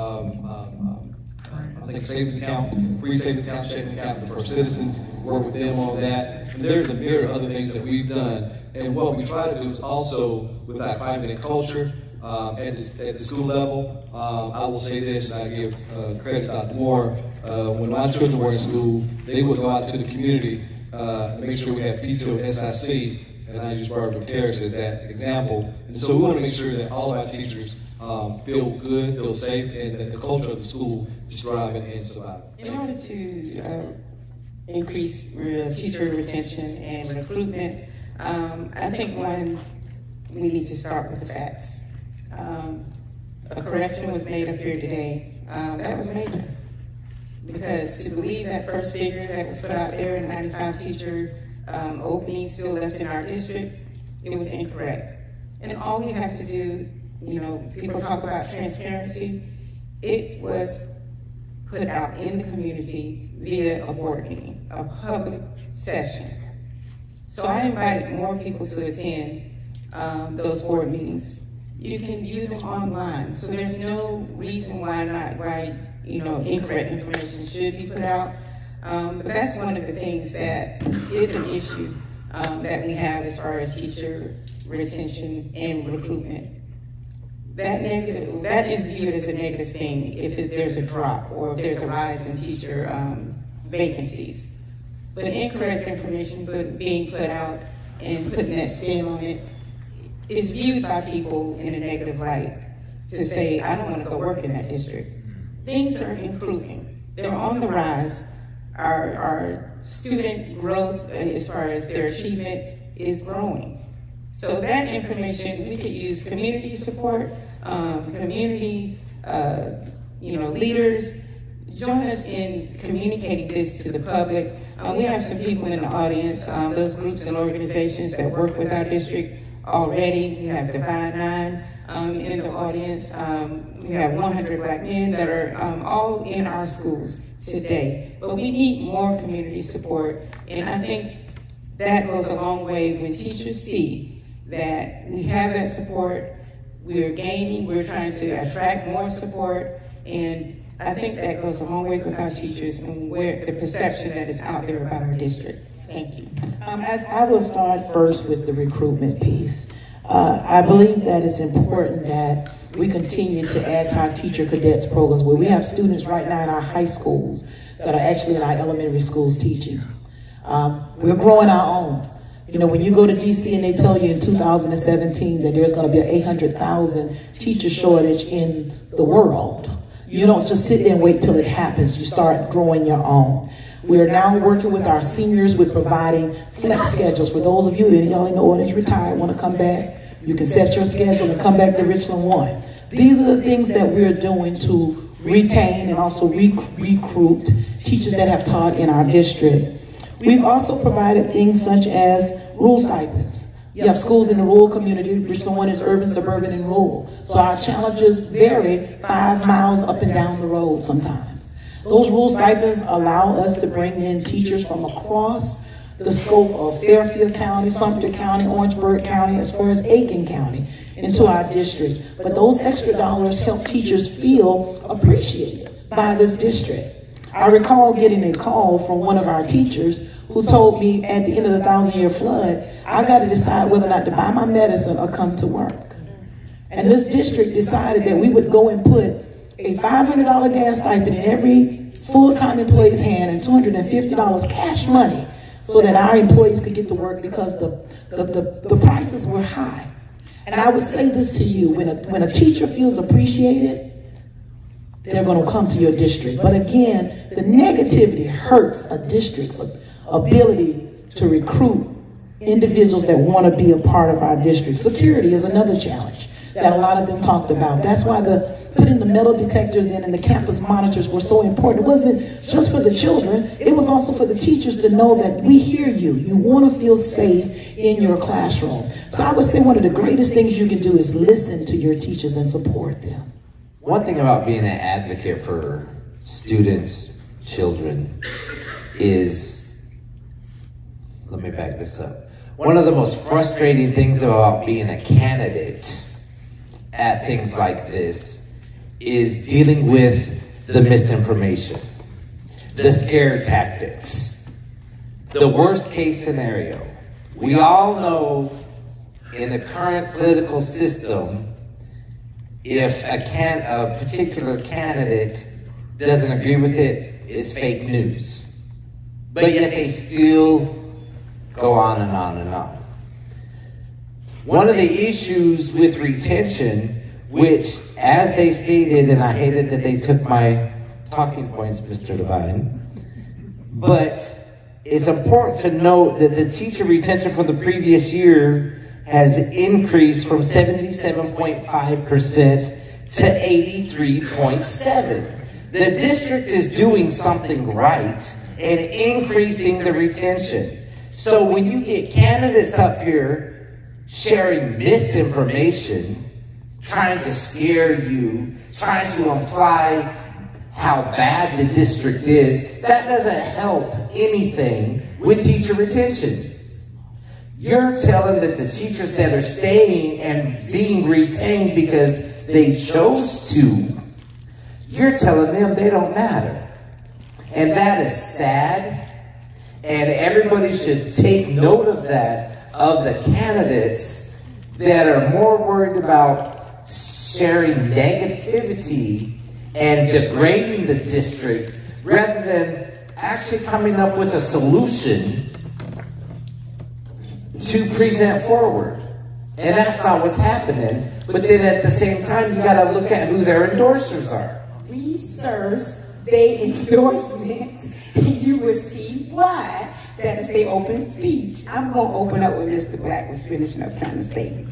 I think savings account, free savings account, checking account for citizens, work with them on that. And there's a myriad of other things that we've done. And what we try to do is also, with our climate and culture, at the school level, I will say this, and I give credit to Dr. Moore, when my children were in school, they would go out to the community and make sure we had PTO and SIC, and I use Barbara Terrace as that example. And so we want to make sure that all of our teachers feel good, feel safe, and that the culture of the school is thriving and surviving. In order to increase teacher retention and recruitment, I think we need to start with the facts. A correction was made up here today. That was major. Because to believe that first figure that was put out there, 95 teacher openings still left in our district, it was incorrect. And all we have to do, people talk about transparency. It was put out in the community via a board meeting, a public session. So I invited more people to attend those board meetings. You can view them online, so there's no reason why incorrect information should be put out. But that's one of the things that is an issue that we have as far as teacher retention and recruitment. That is viewed as a negative thing if there's a drop or if there's a rise in teacher vacancies. But incorrect information being put out and putting that spin on it is viewed by people in a negative light to say, I don't want to go work in that district. Things are improving. They're on the rise. Our student growth as far as their achievement is growing. So that information, we could use community support, community, leaders. Join us in communicating this to the public. We have some people in the audience, those groups and organizations that work with our district already. We have Divine Nine in the audience. We have 100 Black men that are all in our schools today. But we need more community support, and I think that goes a long way when teachers see that we have that support, we're gaining, we're trying to attract more support, and I think that goes a long way with our teachers and where the perception that is out there about our district. Thank you. I will start first with the recruitment piece. I believe that it's important that we continue to add to our teacher cadets programs where we have students right now in our high schools that are actually in our elementary schools teaching. We're growing our own. You know, when you go to DC and they tell you in 2017 that there's going to be an 800,000 teacher shortage in the world, you don't just sit there and wait till it happens. You start growing your own. We are now working with our seniors with providing flex schedules. For those of you, y'all in the audience retired, want to come back, you can set your schedule and come back to Richland One. These are the things that we're doing to retain and also recruit teachers that have taught in our district. We've also provided things such as rural stipends. You have schools in the rural community. Richland One is urban, suburban, and rural. So our challenges vary 5 miles up and down the road sometimes. Those rural stipends allow us to bring in teachers from across the scope of Fairfield County, Sumter County, Orangeburg County, as far as Aiken County, into our district. But those extra dollars help teachers feel appreciated by this district. I recall getting a call from one of our teachers who told me at the end of the 1,000-year flood, I got to decide whether or not to buy my medicine or come to work. And this district decided that we would go and put a $500 gas stipend in every full-time employee's hand and $250 cash money so that our employees could get to work because the prices were high. And I would say this to you, when a teacher feels appreciated, they're going to come to your district. But again, the negativity hurts a district's ability to recruit individuals that want to be a part of our district. Security is another challenge that a lot of them talked about. That's why putting the metal detectors in and the campus monitors were so important. It wasn't just for the children, it was also for the teachers to know that we hear you. You want to feel safe in your classroom. So I would say one of the greatest things you can do is listen to your teachers and support them. One thing about being an advocate for students, children, is, let me back this up. One of the most frustrating things about being a candidate at things like this is dealing with the misinformation, the scare tactics, the worst case scenario. We all know in the current political system, if a particular candidate doesn't agree with it, it's fake news. But yet they still go on and on and on. One of the issues with retention, which, as they stated, and I hated that they took my talking points, Mr. Devine, but it's important to note that the teacher retention from the previous year has increased from 77.5% to 83.7%. The district is doing something right and increasing the retention. So when you get candidates up here sharing misinformation, trying to scare you, trying to imply how bad the district is, that doesn't help anything with teacher retention. You're telling that the teachers that are staying and being retained because they chose to, you're telling them they don't matter. And that is sad. And everybody should take note of that, of the candidates that are more worried about sharing negativity and degrading the district rather than actually coming up with a solution to present forward. And that's not what's happening. But then at the same time, you got to look at who their endorsers are. Research their endorsements, and you will see why that is their open speech. I'm going to open up what Mr. Black was finishing up trying to say.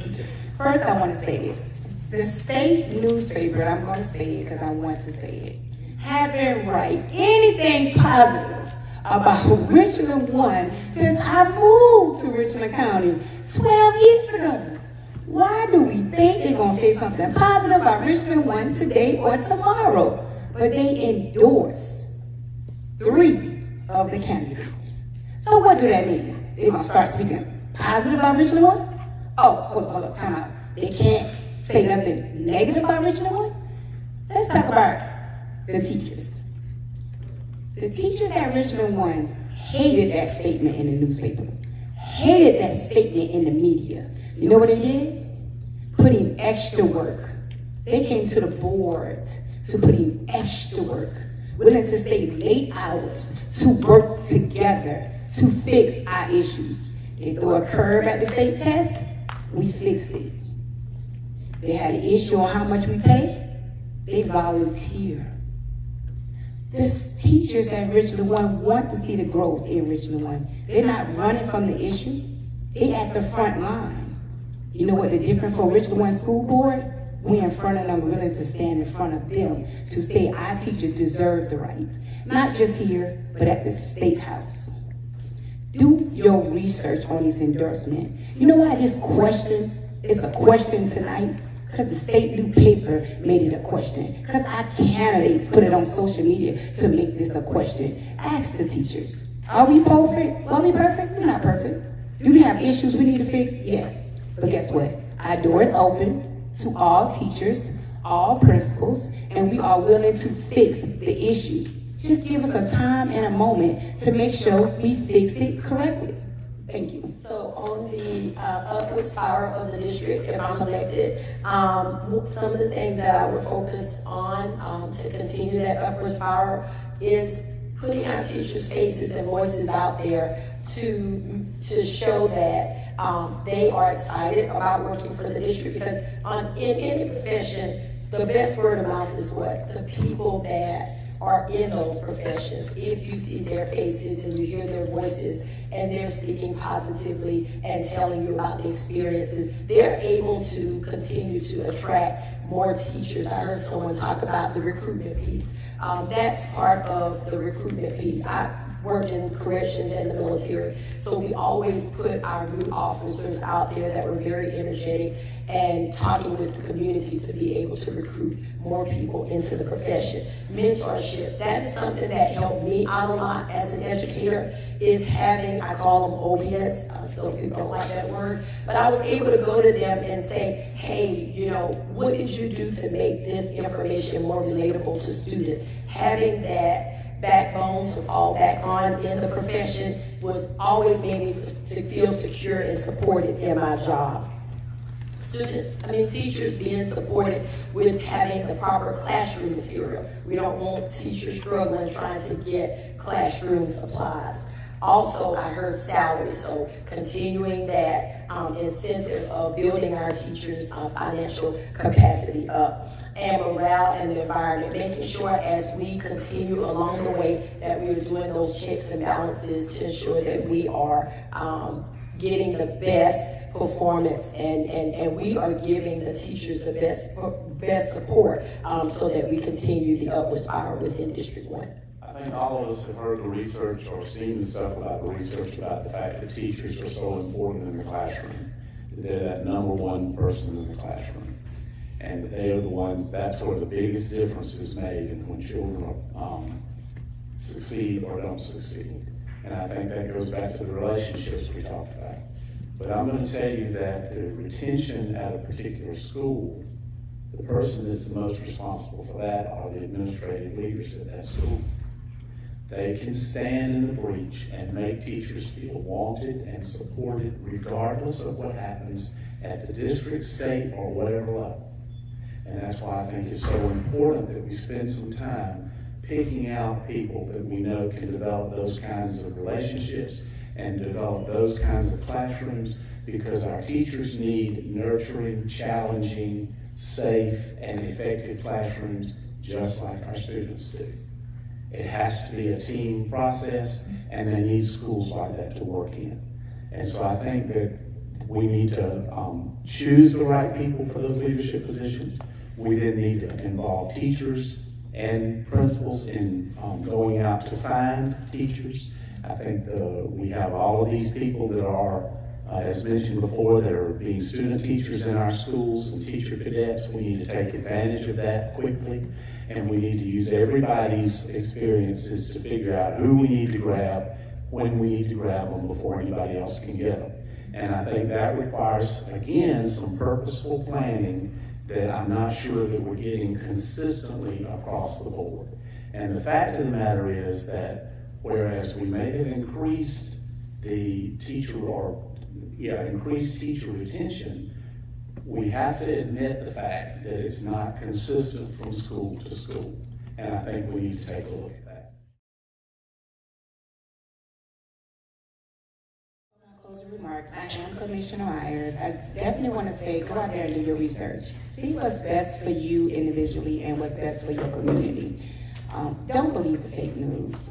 First, I want to say this. The state newspaper, and I'm going to say it because I want to say it, haven't write anything positive about Richland One since I moved to Richland County 12 years ago. Why do we think they're going to say something positive about Richland One today or tomorrow? But they endorse 3 of the candidates. So what do that mean? They're going to start speaking positive about Richland One? Oh, hold up, time out. They can't say nothing negative about Richland One? Let's talk about the teachers. The teachers at Richland One hated that statement in the newspaper, hated that statement in the media. You know what they did? Put in extra work. They came to the board to put in extra work willing to stay late hours, to work together, to fix our issues. They threw a curve at the state test, we fixed it. They had an issue on how much we pay, they volunteer. The teachers at Richland One want to see the growth in Richland One. They're not running from the issue, they at the front line. You know what the difference for Richland One School Board? We're in front of them, we're willing to stand in front of them to say our teachers deserve the right. Not just here, but at the State House. Do your research on this endorsement. You know why this question is a question tonight? Because the state new paper made it a question. Because our candidates put it on social media to make this a question. Ask the teachers, are we perfect? Are we perfect? We're not perfect. Do we have issues we need to fix? Yes. But guess what? Our door is open to all teachers, all principals, and we are willing to fix the issue. Just give us a time and a moment to make sure we fix it correctly. Thank you. So on the upward spiral of the district, if I'm elected, some of the things that I would focus on to continue that upward spiral is putting our teachers' faces and voices out there to show that they are excited about working for the district, because in any profession, the best word of mouth is what? The people that are in those professions. If you see their faces and you hear their voices and they're speaking positively and telling you about the experiences, they're able to continue to attract more teachers. I heard someone talk about the recruitment piece. That's part of the recruitment piece. I worked in corrections and the military, so we always put our new officers out there that were very energetic and talking with the community to be able to recruit more people into the profession. Mentorship, that is something that helped me out a lot as an educator, is having, I call them old heads, some people don't like that word, but I was able to go to them and say, hey, you know, what did you do to make this information more relatable to students? Having that backbone to fall back on in the profession was always made me to feel secure and supported in my job. Teachers being supported with having the proper classroom material. We don't want teachers struggling trying to get classroom supplies. Also, I heard salaries, so continuing that incentive of building our teachers' financial capacity up, and morale and the environment, making sure as we continue along the way that we are doing those checks and balances to ensure that we are getting the best performance and we are giving the teachers the best support so that we continue the upward spiral within District 1. I think all of us have heard the research or seen the stuff about the research about the fact that teachers are so important in the classroom, that they're that number one person in the classroom, and that they are the ones, that's where the biggest difference is made in when children succeed or don't succeed. And I think that goes back to the relationships we talked about. But I'm going to tell you that the retention at a particular school, the person that's the most responsible for that are the administrative leaders at that school. They can stand in the breach and make teachers feel wanted and supported regardless of what happens at the district, state, or whatever level. And that's why I think it's so important that we spend some time picking out people that we know can develop those kinds of relationships and develop those kinds of classrooms, because our teachers need nurturing, challenging, safe, and effective classrooms just like our students do. It has to be a team process, and they need schools like that to work in. And so I think that we need to choose the right people for those leadership positions. We then need to involve teachers and principals in going out to find teachers. I think we have all of these people that are, as mentioned before, that are being student teachers in our schools and teacher cadets. We need to take advantage of that quickly, and we need to use everybody's experiences to figure out who we need to grab, when we need to grab them before anybody else can get them. And I think that requires, again, some purposeful planning that I'm not sure that we're getting consistently across the board. And the fact of the matter is that whereas we may have increased the increased teacher retention, we have to admit the fact that it's not consistent from school to school. and I think we need to take a look at that. Closing remarks. I am Commissioner Myers. I definitely want to say, go out there and do your research. See what's best for you individually and what's best for your community. Don't believe the fake news.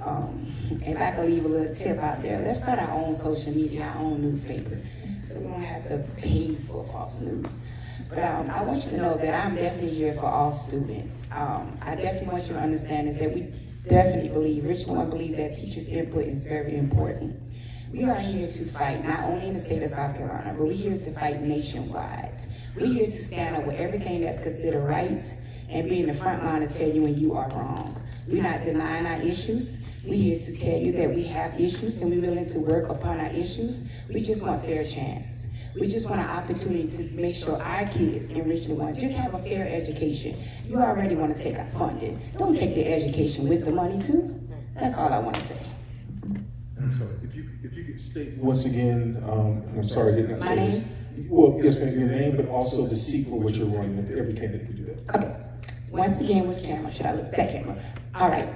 If I could leave a little tip out there, let's start our own social media, our own newspaper, so we don't have to pay for false news. But I want you to know that I'm definitely here for all students. I definitely want you to understand is that we definitely believe, Richland One believe that teachers' input is very important. We are here to fight, not only in the state of South Carolina, but we're here to fight nationwide. We're here to stand up with everything that's considered right and be in the front line to tell you when you are wrong. We're not denying our issues. We're here to tell you that we have issues and we're willing to work upon our issues. We just want fair chance. We just want an opportunity to make sure our kids in Richland One just have a fair education. You already want to take our funding. Don't take the education with the money too. That's all I want to say. I'm sorry, if you could state once again, I'm sorry I did not say this. Well, yes, ma'am, your name, but also the seat for which you're running. If every candidate could do that. Okay. Once again, which camera? Should I look? That camera. All right.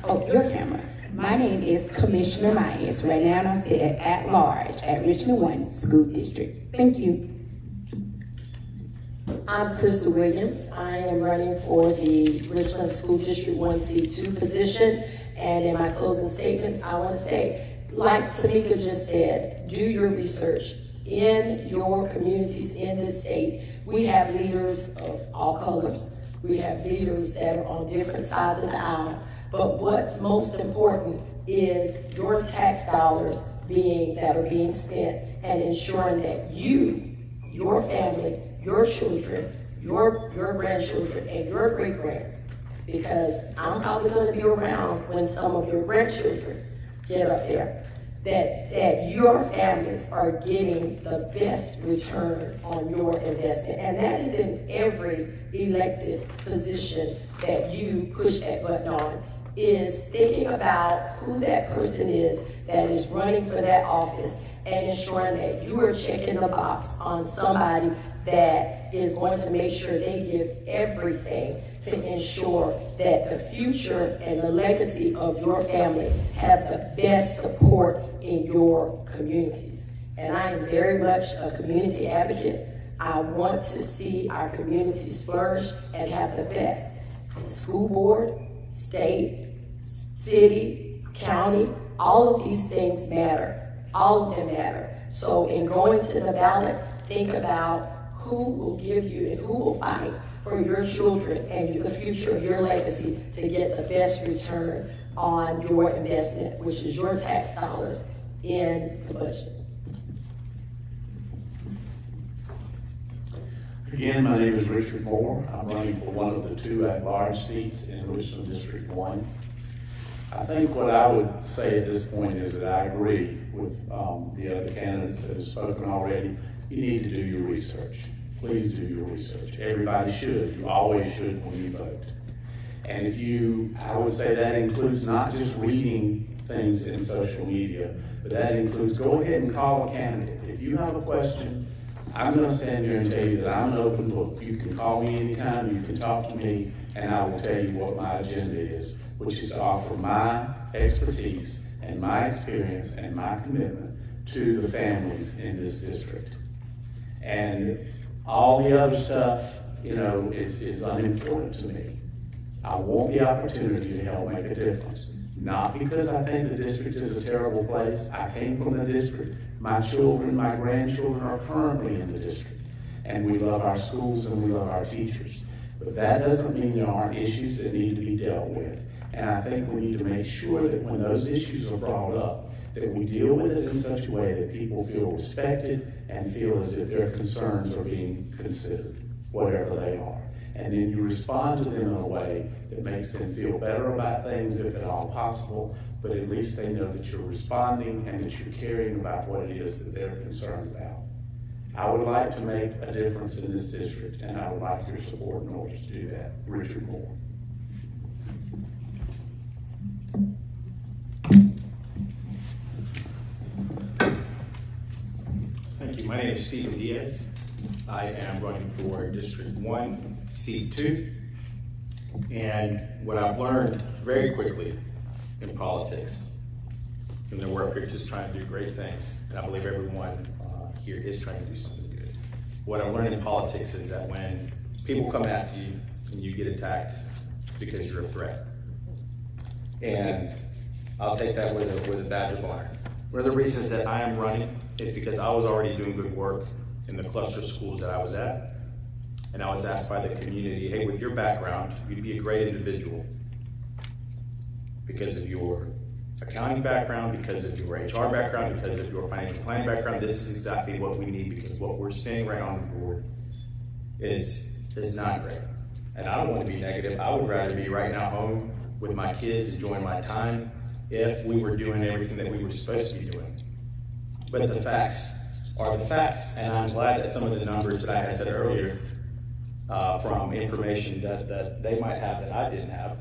Oh, your camera. My name is Commissioner Myers. Right now, I'm sitting at large at Richland One School District. Thank you. I'm Crystal Williams. I am running for the Richland School District 1 Seat 2 position. And in my closing statements, I want to say, like Tamika just said, do your research. In your communities in this state, we have leaders of all colors. We have leaders that are on different sides of the aisle. But what's most important is your tax dollars that are being spent and ensuring that you, your family, your children, your grandchildren, and your great-grands, because I'm probably going to be around when some of your grandchildren get up there, that your families are getting the best return on your investment. And that is in every elected position that you push that button on, is thinking about who that person is that is running for that office and ensuring that you are checking the box on somebody that is going to make sure they give everything to ensure that the future and the legacy of your family have the best support in your communities. And I am very much a community advocate. I want to see our communities flourish and have the best. School board, state, city, county, all of these things matter. All of them matter. So in going to the ballot, think about who will give you and who will fight for your children and the future of your legacy to get the best return on your investment, which is your tax dollars in the budget. Again, my name is Richard Moore. I'm running for one of the 2 at-large seats in Richland District 1. I think what I would say at this point is that I agree with the other candidates that have spoken already. You need to do your research. Please do your research. Everybody should. You always should when you vote. And I would say that includes not just reading things in social media, but that includes go ahead and call a candidate. If you have a question, I'm going to stand here and tell you that I'm an open book. You can call me anytime, you can talk to me, and I will tell you what my agenda is, which is to offer my expertise and my experience and my commitment to the families in this district. And all the other stuff, is unimportant to me. I want the opportunity to help make a difference. Not because I think the district is a terrible place. I came from the district. My children, my grandchildren are currently in the district. And we love our schools and we love our teachers. But that doesn't mean there aren't issues that need to be dealt with. And I think we need to make sure that when those issues are brought up, that we deal with it in such a way that people feel respected and feel as if their concerns are being considered, whatever they are. And then you respond to them in a way that makes them feel better about things, if at all possible, but at least they know that you're responding and that you're caring about what it is that they're concerned about. I would like to make a difference in this district, and I would like your support in order to do that. Richard Moore. Thank you. My name is Steven Diaz. I am running for District 1, Seat 2. And what I've learned very quickly in politics, and that we're up here just trying to do great things, and I believe everyone here is trying to do something good. What I've learned in politics is that when people come after you and you get attacked, it's because you're a threat. And I'll take that with a badge of honor. One of the reasons that I am running is because I was already doing good work in the cluster schools that I was at. And I was asked by the community, hey, with your background, you'd be a great individual because of your accounting background, because of your HR background, because of your financial planning background. This is exactly what we need, because what we're seeing right on the board is not great. And I don't want to be negative. I would rather be right now home with my kids, enjoying my time, if we were doing everything that we were supposed to be doing. But the facts are the facts. And I'm glad that some of the numbers that I had said earlier, from information that they might have that I didn't have,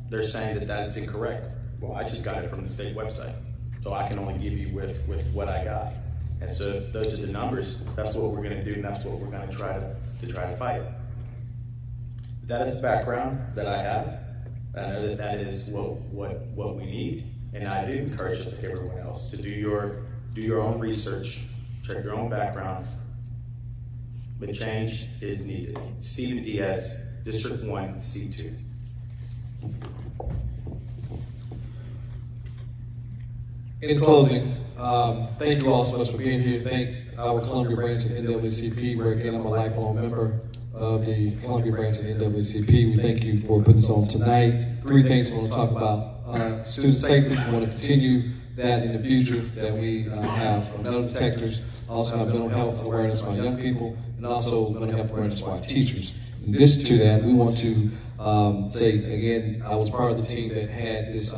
they're saying that that's incorrect. Well, I just got it from the state website, so I can only give you with what I got. And so if those are the numbers, that's what we're going to do, and that's what we're going to try to fight. That is the background that I have. I know that is what we need, and I do encourage us, like everyone else, to do your own research, check your own backgrounds. But change is needed. Steven Diaz, District 1, C2. In closing, thank you all so much for being here. Thank our Columbia branch of NAACP, where again I'm a lifelong member of the Columbia branch of NAACP. We thank you for putting this on tonight. 3 things we want to talk about. Student safety, we want to continue that in the future, that we have metal detectors, also have mental health awareness for our young people, and also mental health awareness for our teachers. In addition to that, we want to say, again, I was part of the team that had this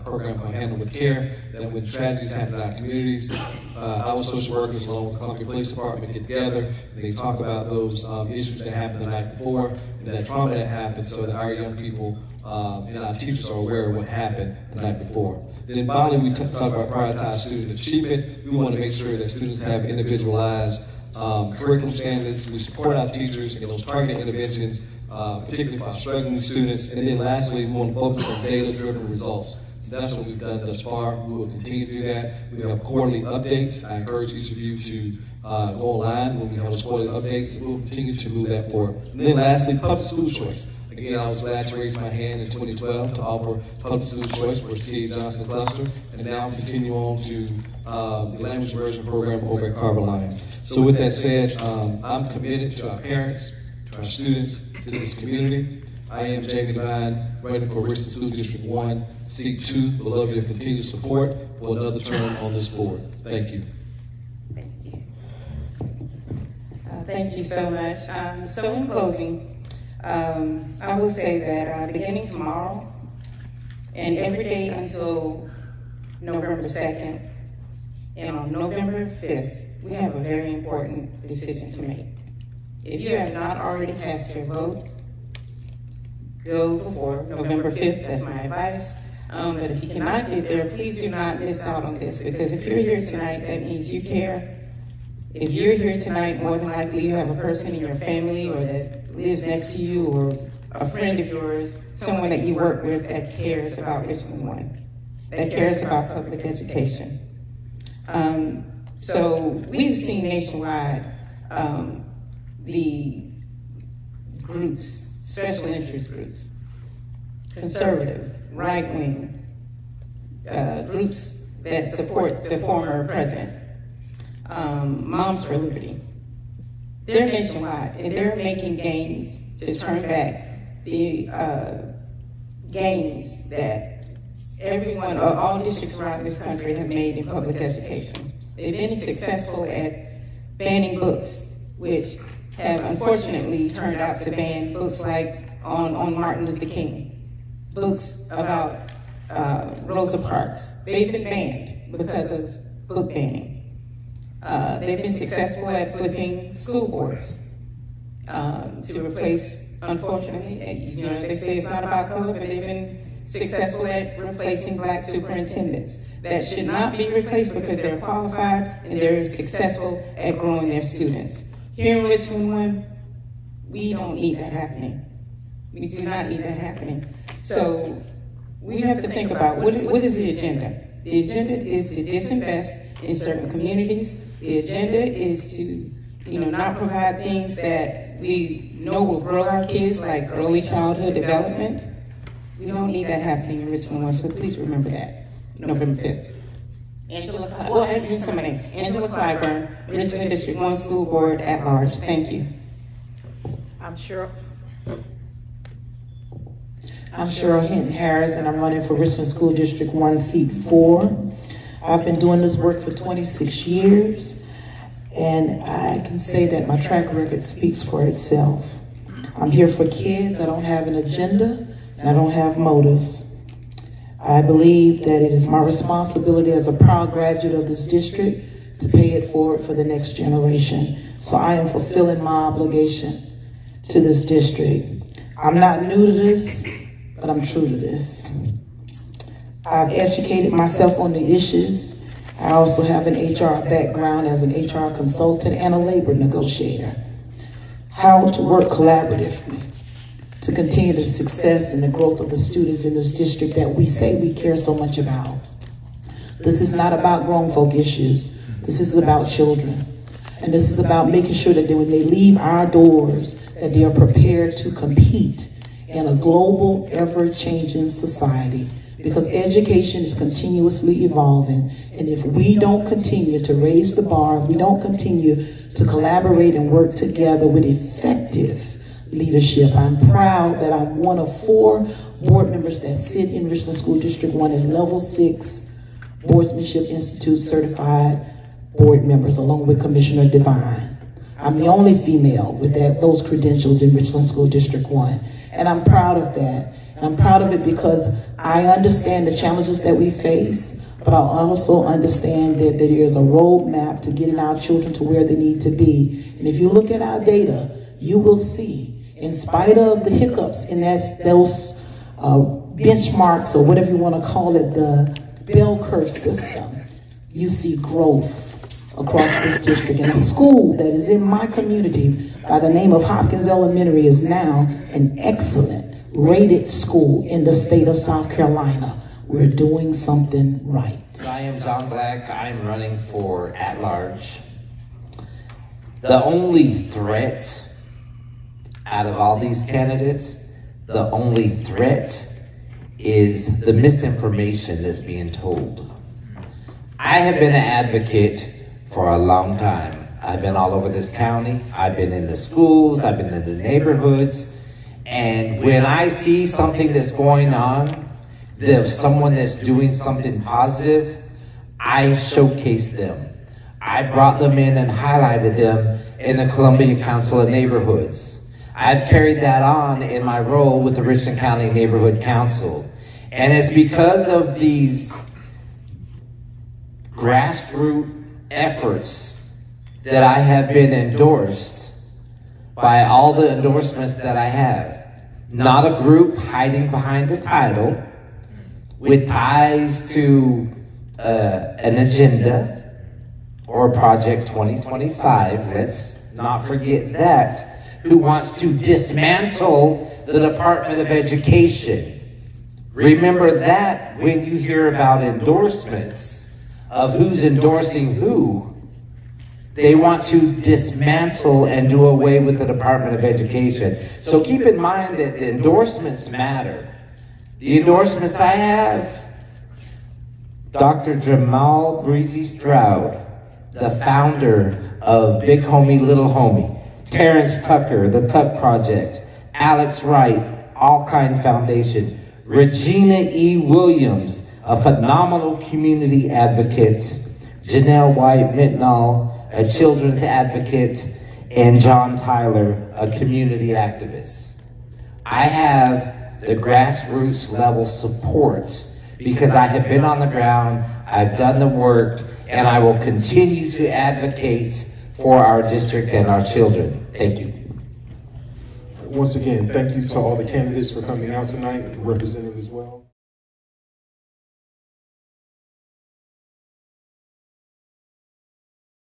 program called Handle with Care, that when tragedies happen in our communities, our social workers along with the Columbia Police Department get together and they talk about those issues that happened the night before and that trauma that happened, so that our young people and our teachers are aware of what happened the night before. Then finally, we talk about prioritized student achievement. We want to make sure that students have individualized curriculum standards. We support our teachers in those targeted interventions, particularly for our struggling students. And then lastly, we want to focus on data-driven results. That's what we've done thus far. We will continue to do that. We have quarterly updates. I encourage each of you to go online when we have those quarterly updates, and we'll continue to move that forward. And then lastly, public school choice. Again, I was glad to raise my hand in 2012 to offer public school choice for C. Johnson Cluster, and now continue on to the language immersion program over at Carver Lion. So with that said, I'm committed to our parents, to our students, to this community. I am Jamie Devine, running for Richland School District 1, Seat 2. Would love your continued support for another term on this board. Thank you. Thank you. Thank you so much. So in closing, I will say that beginning tomorrow and every day until November 2nd and on November 5th, we have a very important decision to make. If you have not already cast your vote, go before November 5th, that's my advice. But if you cannot get there, please do not miss out on this, because if you're here tonight, that means you care. If you're here tonight, more than likely you have a person in your family or that lives next to you, or a friend of yours, someone that you work with that cares about Richland One, that cares about public education. So we've seen nationwide the groups, special interest groups, conservative, right-wing groups that support the former president, Moms for Liberty. They're nationwide, and they're making gains to turn back the gains that everyone, or all districts around this country have made in public education. They've been successful at banning books, which have unfortunately turned out to ban books like on Martin Luther King, books about Rosa Parks. They've been banned because of book banning. They've been successful at flipping school boards to replace, unfortunately, they say it's not about color, but they've been successful at replacing black superintendents that should not be replaced because they're qualified and they're successful at growing their students. Here in Richland One, we don't need that happening. We do not need that happening. So we have to think about what is the agenda? The agenda is to disinvest in certain communities. The agenda is to, not provide things that we know will grow our kids, like early childhood development. We don't need that happening in Richland One, so please remember that, November 5th. Angela Clyburn, Richland District 1 School Board at Large. Thank you. I'm Cheryl Hinton Harris, and I'm running for Richland School District 1, Seat 4. I've been doing this work for 26 years, and I can say that my track record speaks for itself. I'm here for kids. I don't have an agenda, and I don't have motives. I believe that it is my responsibility as a proud graduate of this district to pay it forward for the next generation. So I am fulfilling my obligation to this district. I'm not new to this, but I'm true to this. I've educated myself on the issues. I also have an HR background as an HR consultant and a labor negotiator. How to work collaboratively to continue the success and the growth of the students in this district that we say we care so much about. This is not about grown folk issues. This is about children. And this is about making sure that when they leave our doors, that they are prepared to compete in a global, ever-changing society. Because education is continuously evolving. And if we don't continue to raise the bar, if we don't continue to collaborate and work together with effective leadership. I'm proud that I'm one of 4 board members that sit in Richland School District 1 as Level 6 Boardsmanship Institute certified board members, along with Commissioner Devine. I'm the only female with those credentials in Richland School District 1, and I'm proud of that. And I'm proud of it because I understand the challenges that we face, but I also understand that there is a roadmap to getting our children to where they need to be. And if you look at our data, you will see, in spite of the hiccups in those benchmarks, or whatever you want to call it, the bell curve system, you see growth across this district. And a school that is in my community by the name of Hopkins Elementary is now an excellent rated school in the state of South Carolina. We're doing something right. So I am John Black. I'm running for at-large. The only threat out of all these candidates, the only threat is the misinformation that's being told. I have been an advocate for a long time. I've been all over this county. I've been in the schools. I've been in the neighborhoods. And when I see something that's going on, there's someone that's doing something positive, I showcase them. I brought them in and highlighted them in the Columbia Council of Neighborhoods. I've carried that on in my role with the Richland County Neighborhood Council. And it's because of these grassroots efforts that I have been endorsed by all the endorsements that I have. Not a group hiding behind a title with ties to an agenda or Project 2025, let's not forget that, who wants to dismantle the Department of Education. Remember that when you hear about endorsements of who's endorsing who, they want to dismantle and do away with the Department of Education. So keep in mind that the endorsements matter. The endorsements I have, Dr. Jamal Breezy Stroud, the founder of Big Homie, Little Homie, Terrence Tucker, the Tuck Project, Alex Wright, All Kind Foundation, Regina E. Williams, a phenomenal community advocate, Janelle White Mitnall, a children's advocate, and John Tyler, a community activist. I have the grassroots level support because I have been on the ground, I've done the work, and I will continue to advocate for our district and our children. Thank you. Once again, thank you to all the candidates for coming out tonight and representing as well.